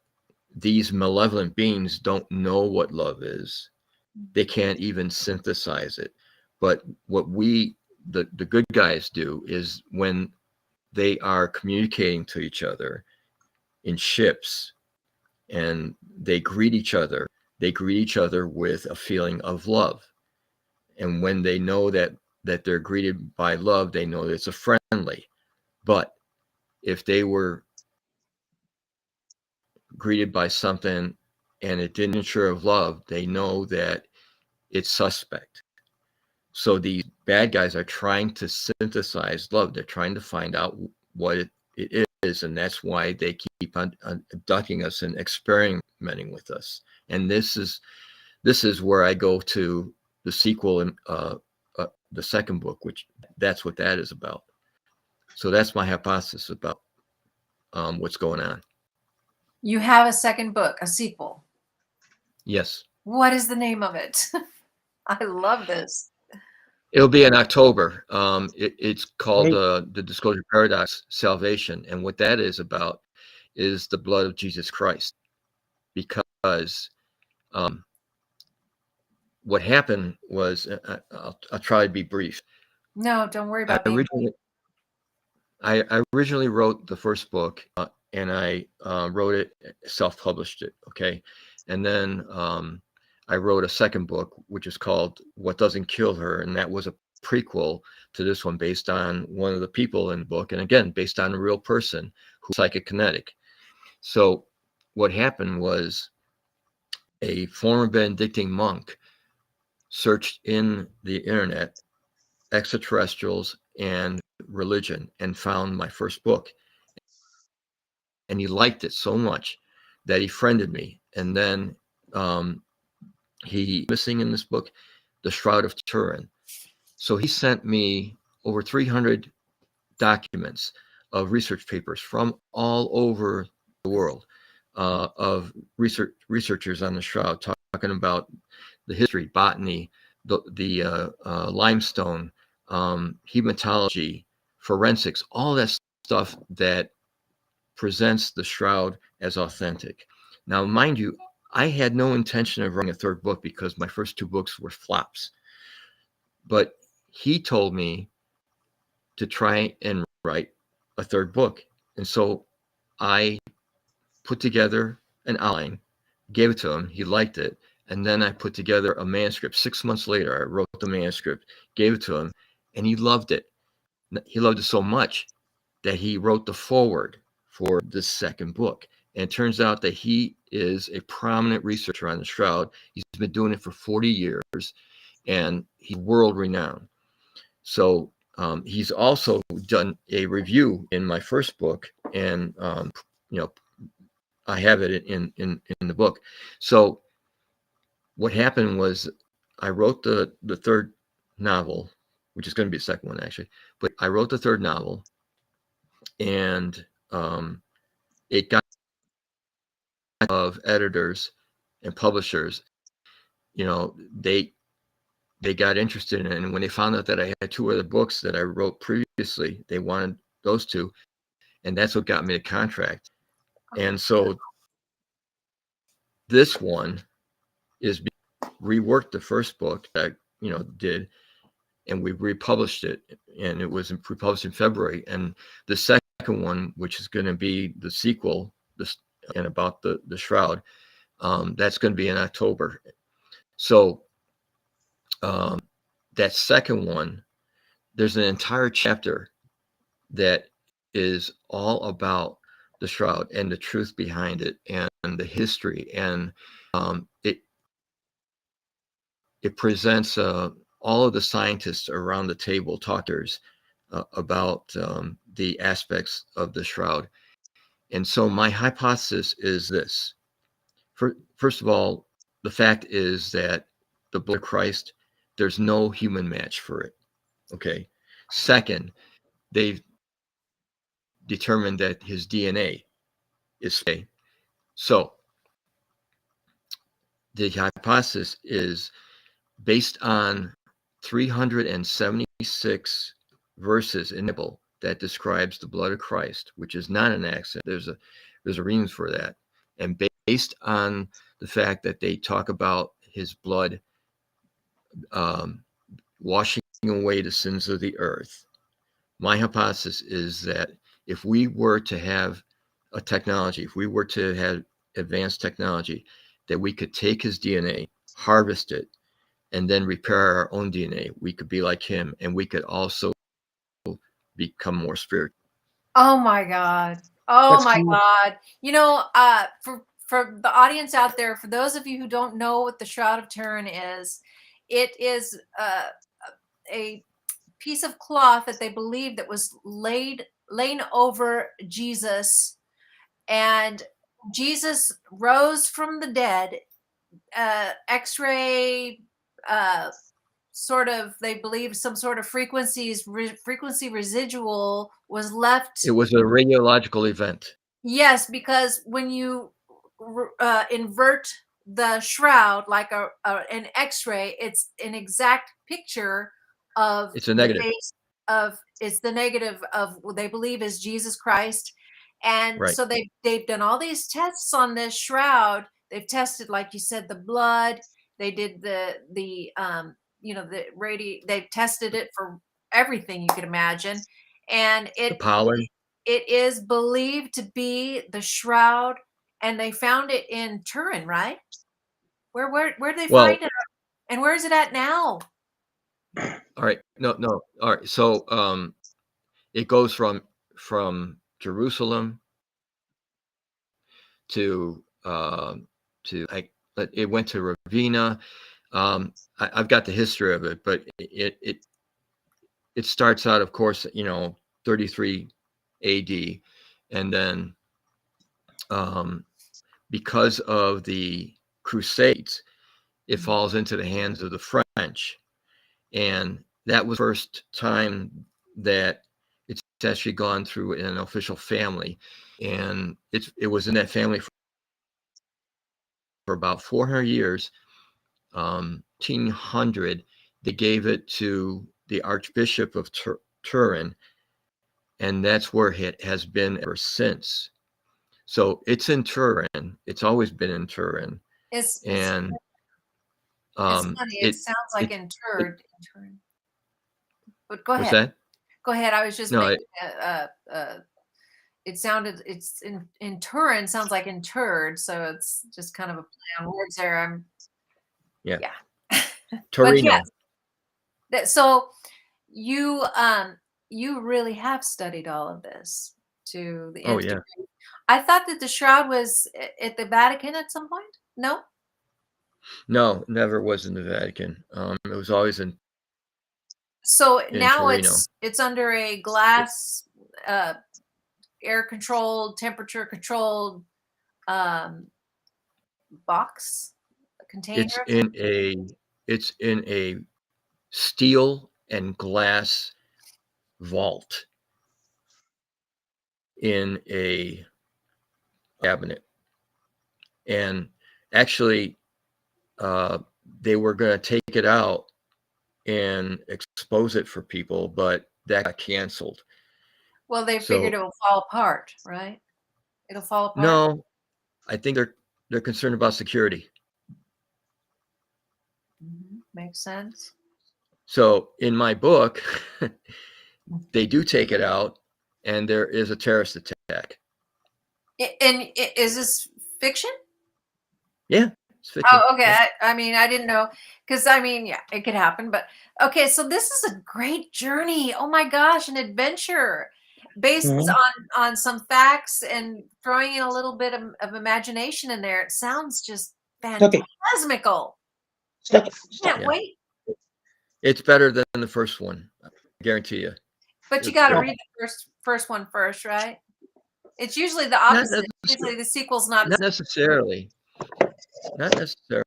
B: these malevolent beings don't know what love is. They can't even synthesize it. But what the good guys do is when they are communicating to each other in ships and they greet each other with a feeling of love. And when they know that they're greeted by love, they know that it's a friendly. But if they were greeted by something and it didn't ensure of love, they know that it's suspect. So these bad guys are trying to synthesize love. They're trying to find out what it is, and that's why they keep on abducting us and experimenting with us. And this is where I go to the sequel in the second book, which that's what that is about. So that's my hypothesis about what's going on.
A: You have a second book, a sequel.
B: Yes.
A: What is the name of it? I love this.
B: It'll be in October. It's called the Disclosure Paradox Salvation. And what that is about is the blood of Jesus Christ. Because what happened was, I'll try to be brief.
A: No, don't worry about me.
B: I originally wrote the first book and I wrote it, self-published it. Okay. And then I wrote a second book, which is called What Doesn't Kill Her. And that was a prequel to this one based on one of the people in the book. And again, based on a real person who's psychokinetic. So what happened was a former Benedictine monk searched in the internet extraterrestrials and religion and found my first book. And he liked it so much that he friended me. And then he missing in this book, the Shroud of Turin. So he sent me over 300 documents of research papers from all over the world of researchers on the Shroud, talking about the history, botany, the limestone, hematology, forensics, all that stuff that presents the Shroud as authentic. Now, mind you, I had no intention of writing a third book because my first two books were flops. But he told me to try and write a third book. And so I put together an outline, gave it to him. He liked it. And then I put together a manuscript. 6 months later, I wrote the manuscript, gave it to him, and he loved it. He loved it so much that he wrote the foreword for the second book. And it turns out that he is a prominent researcher on the shroud. He's been doing it for 40 years, and he's world renowned. So he's also done a review in my first book, and I have it in the book. So what happened was I wrote the third novel, which is going to be the second one actually, but I wrote the third novel, and it got of editors and publishers, they got interested in it. And when they found out that I had 2 other books that I wrote previously, they wanted those 2. And that's what got me the contract. And so this one is reworked the first book that I, did, and we republished it, and it was republished in February. And the second one, which is going to be the sequel, and about the shroud, that's going to be in October. So that second one, there's an entire chapter that is all about the shroud and the truth behind it and the history, and it presents all of the scientists around the table, talkers, about the aspects of the shroud. And so my hypothesis is this. First of all, the fact is that the blood of Christ, there's no human match for it. Okay. Second, they've determined that his DNA is fake. So the hypothesis is based on 376 verses in the Bible that describes the blood of Christ, which is not an accident. There's a reason for that. And based on the fact that they talk about his blood washing away the sins of the earth, my hypothesis is that if we were to have a technology, if we were to have advanced technology, that we could take his DNA, harvest it, and then repair our own DNA, we could be like him, and we could also become more spiritual.
A: Oh my God. Oh
C: That's
A: my
C: cool.
A: God. For the audience out there, for those of you who don't know what the Shroud of Turin is, it is a piece of cloth that they believe that was laid over Jesus, and Jesus rose from the dead. X-ray sort of, they believe some sort of frequency residual was left.
B: It was a radiological event.
A: Yes, because when you invert the shroud like an X-ray, it's an exact picture of
B: It's a negative.
A: the face of, it's the negative of what they believe is Jesus Christ. And
B: Right.
A: so they've done all these tests on this shroud. They've tested, like you said, the blood. They did the they've tested it for everything you could imagine, and
B: The pollen.
A: it is believed to be the shroud, and they found it in Turin, right? Where did they find it, and where is it at now?
B: All right. No. All right. So it goes from Jerusalem to it went to Ravenna. I've got the history of it, but it starts out, of course, 33 AD, and then because of the Crusades, it falls into the hands of the French, and that was the first time that it's actually gone through an official family, and it was in that family for about 400 years. 1800, they gave it to the Archbishop of Turin, and that's where it has been ever since. So it's in Turin. It's always been in Turin.
A: It's
B: And
A: funny. It sounds like interred. But go ahead.
B: What's that?
A: Go ahead. I was just
B: No,
A: making it sounded, it's in Turin sounds like interred, so it's just kind of a play on words there.
B: Yeah.
A: Torino.
B: Torino.
A: Yes. So you really have studied all of this to the nth degree. I thought that the shroud was at the Vatican at some point. No.
B: No, never was in the Vatican. It was always
A: So
B: in
A: now
B: Torino.
A: it's under a glass, air controlled, temperature controlled box, a container.
B: It's in a steel and glass vault in a cabinet. And actually, they were going to take it out and expose it for people, but that got canceled.
A: Well, they figured it will fall apart, right? It'll fall apart.
B: No, I think they're concerned about security.
A: Makes sense.
B: So in my book, they do take it out, and there is a terrorist attack.
A: And is this fiction?
B: Yeah, it's fiction.
A: Oh, okay.
B: Yeah.
A: I mean, I didn't know because I mean, yeah, it could happen. But okay, so this is a great journey. Oh my gosh, an adventure based on some facts and throwing in a little bit of imagination in there. It sounds just fantasmical. Can't wait.
B: It's better than the first one, I guarantee you.
A: But you got to read the first one first, right? It's usually the opposite. Usually the sequel's not
B: necessarily. Not necessarily.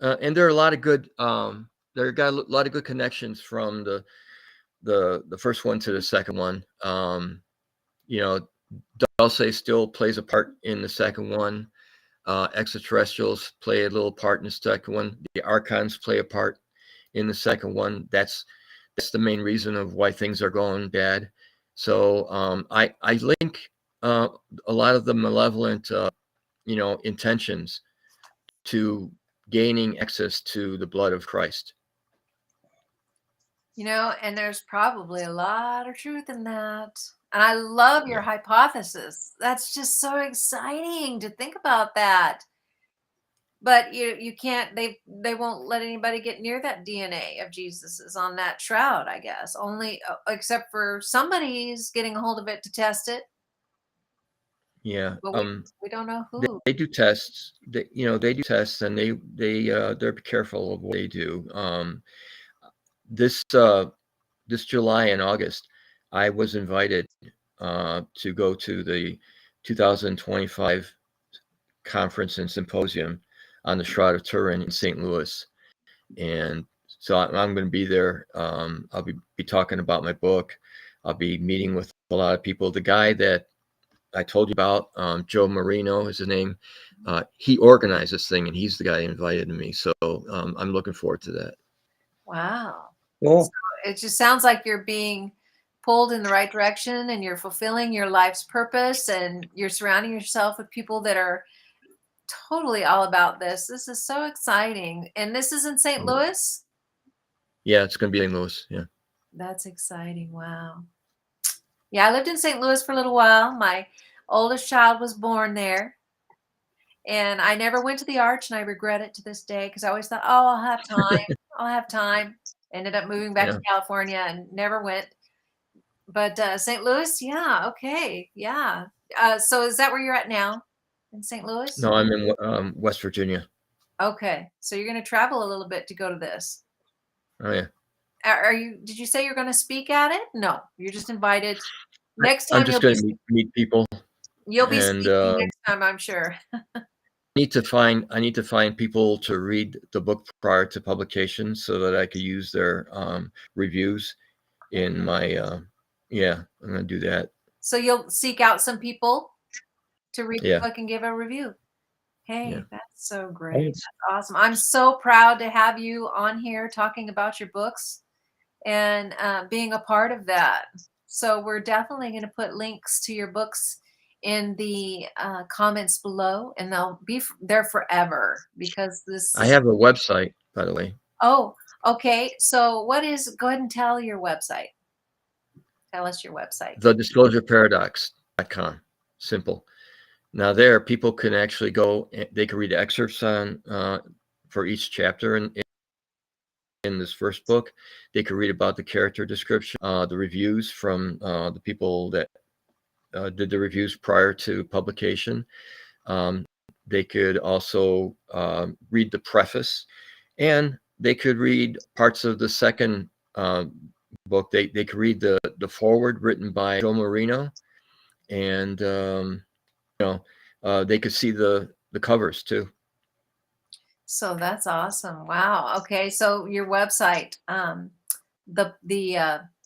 B: And there are a lot of good. There got a lot of good connections from the first one to the second one. You know, Dulce still plays a part in the second one. Extraterrestrials play a little part in the second one. The Archons play a part in the second one. That's the main reason of why things are going bad. So I link a lot of the malevolent intentions to gaining access to the blood of Christ.
A: And there's probably a lot of truth in that. And I love your hypothesis. That's just so exciting to think about that. But you can't, they won't let anybody get near that DNA of Jesus's on that shroud, I guess. Only except for somebody's getting a hold of it to test it.
B: Yeah.
A: But we don't know who.
B: They do tests. They do tests, and they're careful of what they do. This July and August, I was invited to go to the 2025 conference and symposium on the Shroud of Turin in St. Louis, and so I'm going to be there. I'll be talking about my book. I'll be meeting with a lot of people. The guy that I told you about, Joe Marino is his name. He organized this thing, and he's the guy who invited me. So I'm looking forward to that.
A: Wow.
C: Cool.
A: So it just sounds like you're being pulled in the right direction, and you're fulfilling your life's purpose, and you're surrounding yourself with people that are totally all about this. This is so exciting. And this is in St. Louis?
B: Yeah, it's going to be in St. Louis. Yeah.
A: That's exciting. Wow. Yeah, I lived in St. Louis for a little while. My oldest child was born there. And I never went to the Arch, and I regret it to this day because I always thought, oh, I'll have time. I'll have time. Ended up moving back to California and never went. But St. Louis, yeah, okay, yeah. So is that where you're at now, in St. Louis?
B: No, I'm in West Virginia.
A: Okay, so you're going to travel a little bit to go to this.
B: Oh yeah.
A: Did you say you're going to speak at it? No, you're just invited. Next time
B: I'm just going to meet people.
A: You'll be speaking next time, I'm sure.
B: I need to find people to read the book prior to publication so that I could use their reviews in my I'm going to do that.
A: So you'll seek out some people to read the book and give a review. Hey, that's so great. That's awesome. I'm so proud to have you on here talking about your books and being a part of that. So we're definitely going to put links to your books in the comments below, and they'll be there forever because this.
B: I have a website, by the way.
A: Oh, okay. So go ahead and tell your website. Tell us your website.
B: TheDisclosureParadox.com. Simple. Now there, people can actually go. They can read excerpts on for each chapter in this first book. They can read about the character description, the reviews from the people that did the reviews prior to publication. They could also read the preface, and they could read parts of the second book. They could read the foreword written by Joe Marino, and they could see the covers too.
A: So that's awesome. Wow. Okay. So your website, the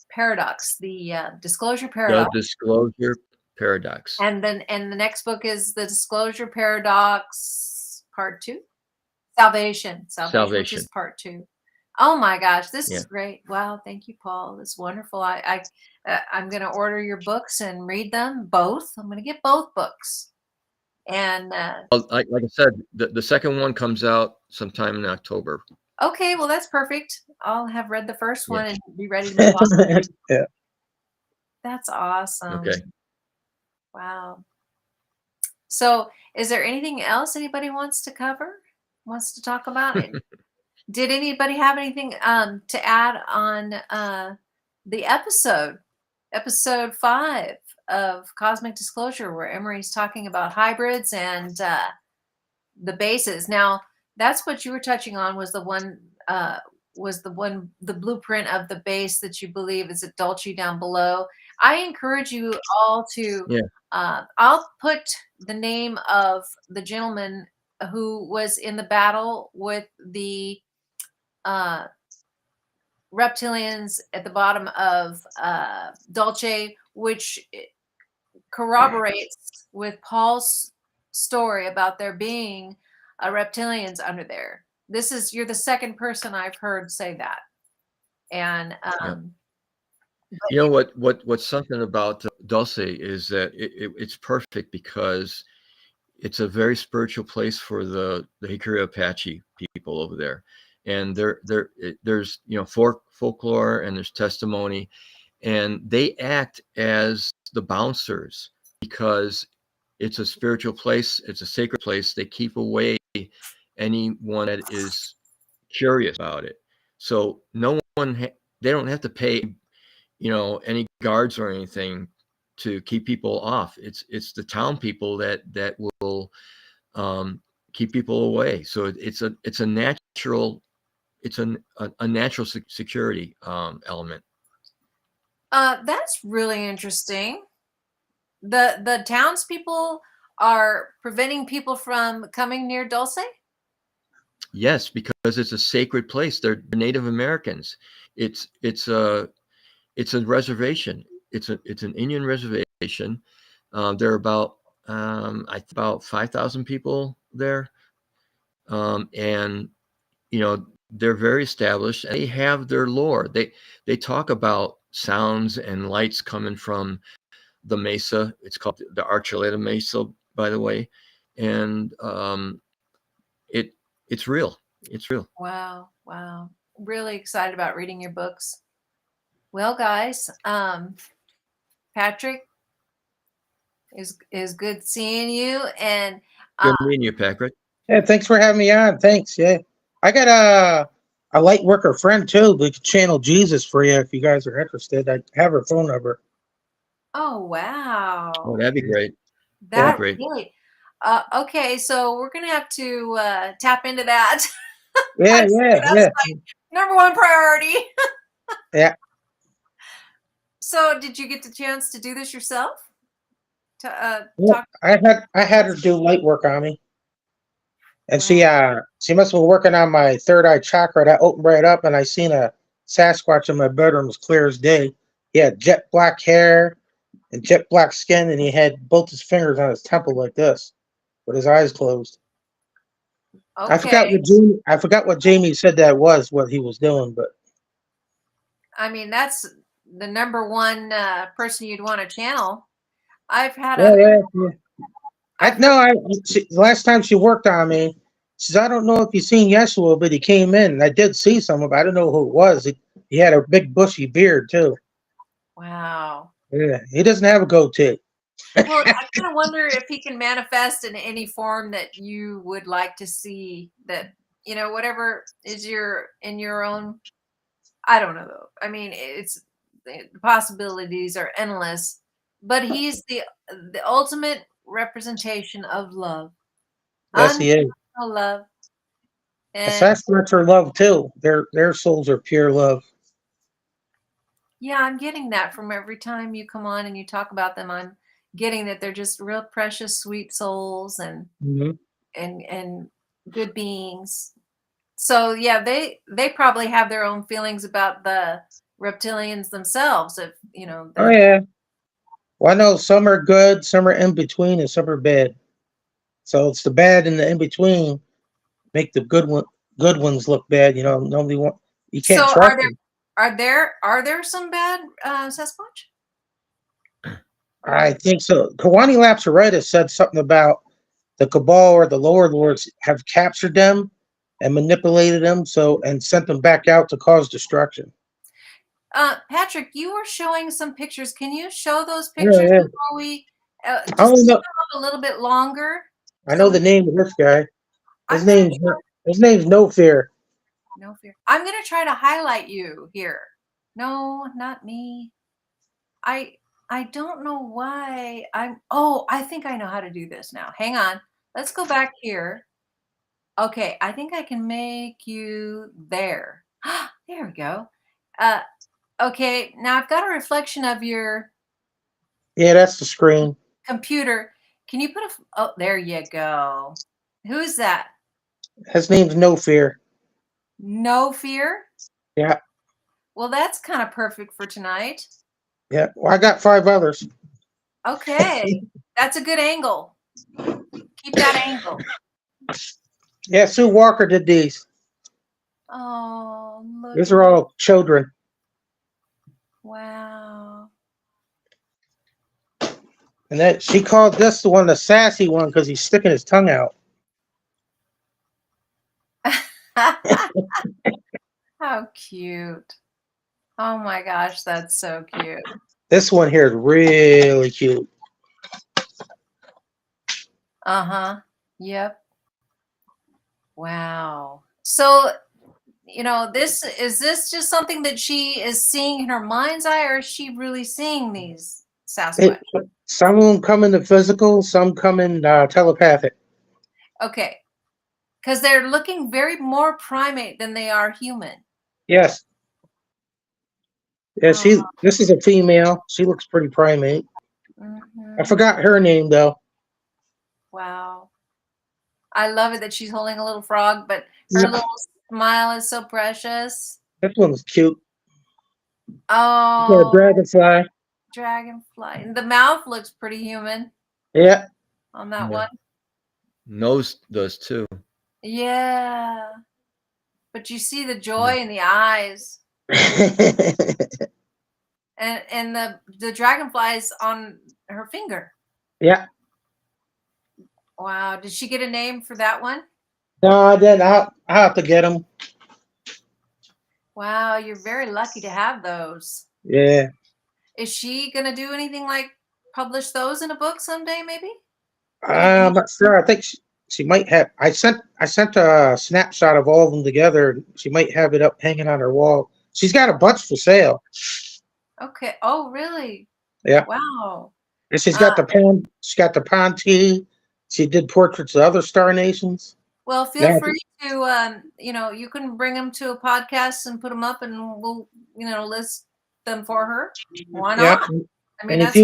A: paradox, the disclosure
B: The
A: paradox.
B: Disclosure Paradox.
A: And then, and the next book is the Disclosure Paradox Part 2, Salvation, which is Part 2. Oh my gosh, this is great! Wow, thank you, Paul. That's wonderful. I'm going to order your books and read them both. I'm going to get both books. And
B: like I said, the second one comes out sometime in October.
A: Okay, well that's perfect. I'll have read the first one and be ready to move on.
C: Yeah.
A: That's awesome.
B: Okay.
A: Wow. So is there anything else anybody wants to cover? Wants to talk about it? Did anybody have anything to add on the episode 5 of Cosmic Disclosure, where Emery's talking about hybrids and the bases? Now, that's what you were touching on, was the blueprint of the base that you believe is at Dulce down below. I encourage you all to, I'll put the name of the gentleman who was in the battle with the reptilians at the bottom of Dulce, which corroborates with Paul's story about there being reptilians under there. You're the second person I've heard say that. And
B: you know what's something about Dulce is that it's perfect because it's a very spiritual place for the Hikari Apache people over there, and there's folklore and there's testimony, and they act as the bouncers because it's a spiritual place, it's a sacred place. They keep away anyone that is curious about it. So no one they don't have to pay any guards or anything to keep people off. It's the town people that will keep people away. So it's a natural security element.
A: That's really interesting. The townspeople are preventing people from coming near Dulce?
B: Yes, because it's a sacred place. They're Native Americans. It's a reservation. It's an Indian reservation. There are about 5,000 people there, and they're very established. They have their lore. They talk about sounds and lights coming from the mesa. It's called the Archuleta Mesa, by the way, and it's real. It's real.
A: Wow. Really excited about reading your books. Well, guys, Patrick, is good seeing you, and
B: good meeting you, Patrick.
C: Yeah, thanks for having me on. Thanks. Yeah, I got a light worker friend too. We could channel Jesus for you if you guys are interested. I have her phone number.
A: Oh wow!
B: Oh, that'd be great.
A: That'd be great. Okay, so we're gonna have to tap into that.
C: Yeah.
A: My number one priority.
C: Yeah.
A: So, did you get the chance to do this yourself?
C: Talk? I had her do light work on me, and she must have been working on my third eye chakra. That opened right up, and I seen a Sasquatch in my bedroom as clear as day. He had jet black hair and jet black skin, and he had both his fingers on his temple like this, with his eyes closed. Okay. I forgot what Jamie said that was what he was doing, but
A: I mean that's the number one person you'd want to channel. I've had
C: last time she worked on me, she says, I don't know if you've seen Yeshua, but he came in, and I did see some of him. I don't know who it was. He had a big bushy beard too.
A: Wow.
C: Yeah, he doesn't have a goatee.
A: Well, I kind of wonder if he can manifest in any form that you would like to see. That whatever is in your own. I don't know though. I mean, the possibilities are endless. but he's the ultimate representation of love,
C: Yes, he is.
A: unconditional love.
C: And
A: And
C: Sasquatch are love too. Their souls are pure love.
A: yeah, I'm getting that from every time you come on and you talk about them. I'm getting that they're just real precious, sweet souls and
C: Hmm.
A: and good beings. So yeah, they probably have their own feelings about the reptilians themselves. If you know
C: Oh
A: the
C: yeah. Well, I know some are good, some are in between, and some are bad. So it's the bad and the in between make the good ones look bad. You know, nobody want you can't
A: so
C: trust them.
A: are there some bad Sasquatch?
C: I
A: Or
C: think so. Kawani Lapsarita said something about the Cabal or the lower lords have captured them and manipulated them, so and sent them back out to cause destruction.
A: Patrick, you were showing some pictures. Can you show those
C: Yeah,
A: pictures
C: yeah.
A: before we
C: I
A: just
C: don't
A: keep
C: know.
A: them up a little bit longer?
C: I
A: So
C: know
A: we,
C: the name of this guy.
A: I'm gonna try,
C: His name's No Fear.
A: no fear. I'm gonna try to highlight you here. No, not me. I I don't know why I'm. Oh, I think I know how to do this now. Hang on. Let's go back here. Okay, I think I can make you there. There we go. Uh, okay, now I've got a reflection of your
C: Yeah, that's the screen.
A: computer. Can you put oh, there you go. Who's that?
C: His name's No Fear.
A: No fear?
C: Yeah,
A: Well, that's kind of perfect for tonight.
C: yeah. Well, I got 5 others.
A: Okay. That's a good angle. Keep that angle.
C: Yeah, Sue Walker did these.
A: Oh, look
C: These
A: at
C: are
A: that.
C: all children.
A: Wow.
C: And that she called this the one the sassy one because he's sticking his tongue out.
A: How cute. Oh my gosh, that's so cute.
C: This one here is really cute.
A: Uh-huh. Yep. Wow. So, you know, this is this just something that she is seeing in her mind's eye, or is she really seeing these
C: It,
A: Sasquatch?
C: some of them come in the physical, some come in telepathic.
A: Okay. Because they're looking very more primate than they are human.
C: Yes. Yeah,
A: Oh,
C: this is a female. She looks pretty primate. I
A: mhm.
C: forgot her name though.
A: Wow. I love it that she's holding a little frog, but her
C: Yeah,
A: little smile is so precious.
C: this one's cute. Yeah,
A: Oh,
C: dragonfly.
A: dragonfly. And the mouth looks pretty human
C: Yeah.
A: on that
B: Yeah.
A: one.
B: Nose does too.
A: Yeah. But you see the joy in the eyes. And the dragonflies on her finger.
C: Yeah.
A: Wow. Did she get a name for that one?
C: No, I didn't. I'll have to get them.
A: Wow, you're very lucky to have those.
C: Yeah.
A: Is she gonna do anything like publish those in a book someday, maybe? Do you
C: I'm
A: think?
C: not sure. I think she might have. I sent a snapshot of all of them together. She might have it up hanging on her wall. She's got a bunch for sale.
A: Okay. Oh, really?
C: Yeah.
A: Wow.
C: And she's
A: Uh,
C: got the pan. She got the Ponti. She did portraits of other star nations.
A: well, feel
C: Yeah.
A: free to, you know, you can bring them to a podcast and put them up, and we'll, you know, list them for her. Why
C: Yeah.
A: not? I mean,
C: And
A: that's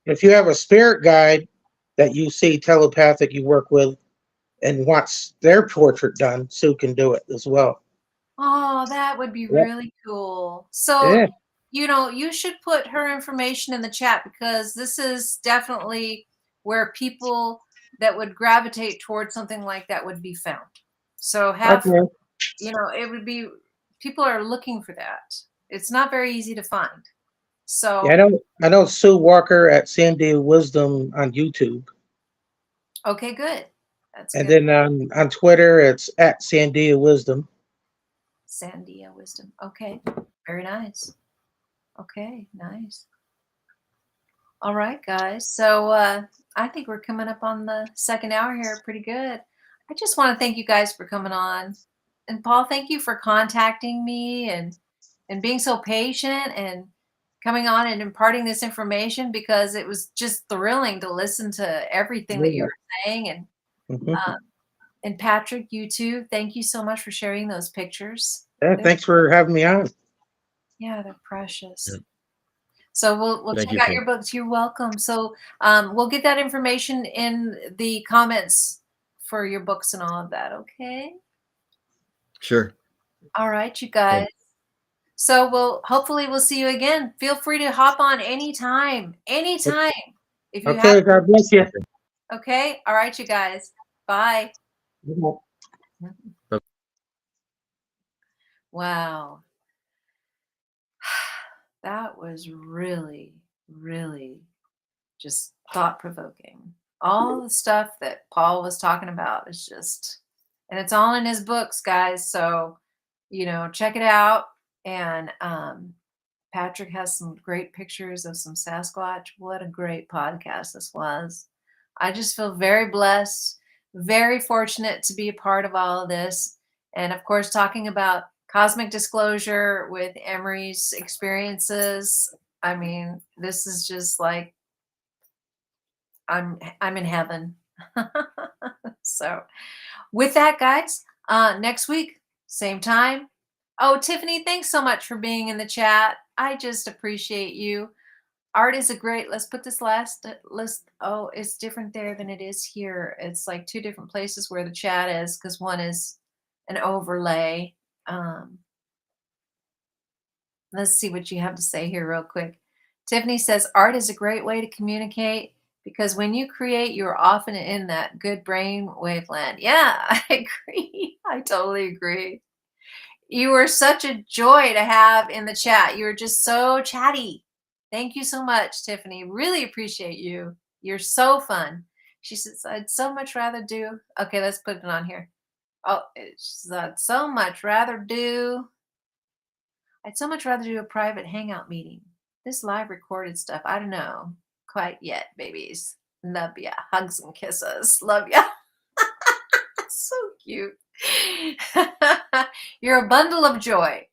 C: if you have a spirit guide that you see telepathic you work with and wants their portrait done, Sue can do it as well.
A: oh, that would be
C: Yeah.
A: really cool. So,
C: Yeah.
A: you know, you should put her information in the chat because this is definitely where people that would gravitate towards something like that would be found. So have,
C: Okay.
A: you know, it would be people are looking for that. It's not very easy to find.
C: Yeah,
A: So,
C: I know Sue Walker at Sandy Wisdom on YouTube.
A: okay, good. That's
C: And
A: good.
C: then on Twitter, it's at Sandia Wisdom.
A: Sandia Wisdom. Okay. Very nice. Okay, nice. All right, guys. So I think we're coming up on the second hour here pretty good. I just want to thank you guys for coming on. And Paul, thank you for contacting me and being so patient and coming on and imparting this information, because it was just thrilling to listen to everything that you were saying. And
C: Mhm.
A: and Patrick, you too. Thank you so much for sharing those pictures.
C: Yeah, thanks for having me on.
A: Yeah, they're precious.
B: Yeah.
A: So we'll
B: Thank
A: check
B: you,
A: out
B: Kim.
A: your books. You're welcome. So we'll get that information in the comments for your books and all of that. Okay.
B: Sure.
A: All right, you guys. So hopefully we'll see you again. Feel free to hop on anytime. Anytime. If you have.
C: Okay, God bless you.
A: Okay. All right, you guys. Bye. Wow. That was really, really just thought provoking. All the stuff that Paul was talking about is just, and it's all in his books, guys. So, check it out. And Patrick has some great pictures of some Sasquatch. What a great podcast this was. I just feel very blessed, very fortunate to be a part of all of this. And of course, talking about cosmic disclosure with Emery's experiences. I mean, this is just like I'm in heaven. So with that, guys, next week, same time. Oh, Tiffany, thanks so much for being in the chat. I just appreciate you. Art is a great, let's put this last list. Oh, it's different there than it is here. It's like two different places where the chat is, because one is an overlay. Let's see what you have to say here real quick. Tiffany says, art is a great way to communicate, because when you create, you're often in that good brain waveland. Yeah, I agree. I totally agree. You were such a joy to have in the chat. You were just so chatty. Thank you so much, Tiffany. Really appreciate you. You're so fun. She says, I'd so much rather do. Okay, let's put it on here. Oh, she says, I'd so much rather do a private hangout meeting. This live recorded stuff, I don't know quite yet, babies. Love ya. Hugs and kisses. Love ya. So cute. You're a bundle of joy.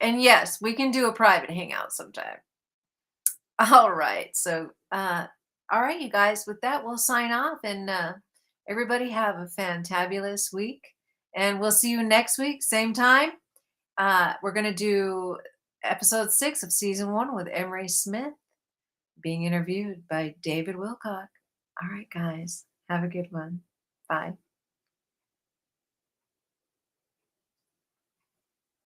A: And yes, we can do a private hangout sometime. All right. So, all right, you guys, with that, we'll sign off, and everybody have a fantabulous week. And we'll see you next week, same time. We're going to do episode 6 of season 1 with Emery Smith, being interviewed by David Wilcock. All right, guys, have a good one. Bye.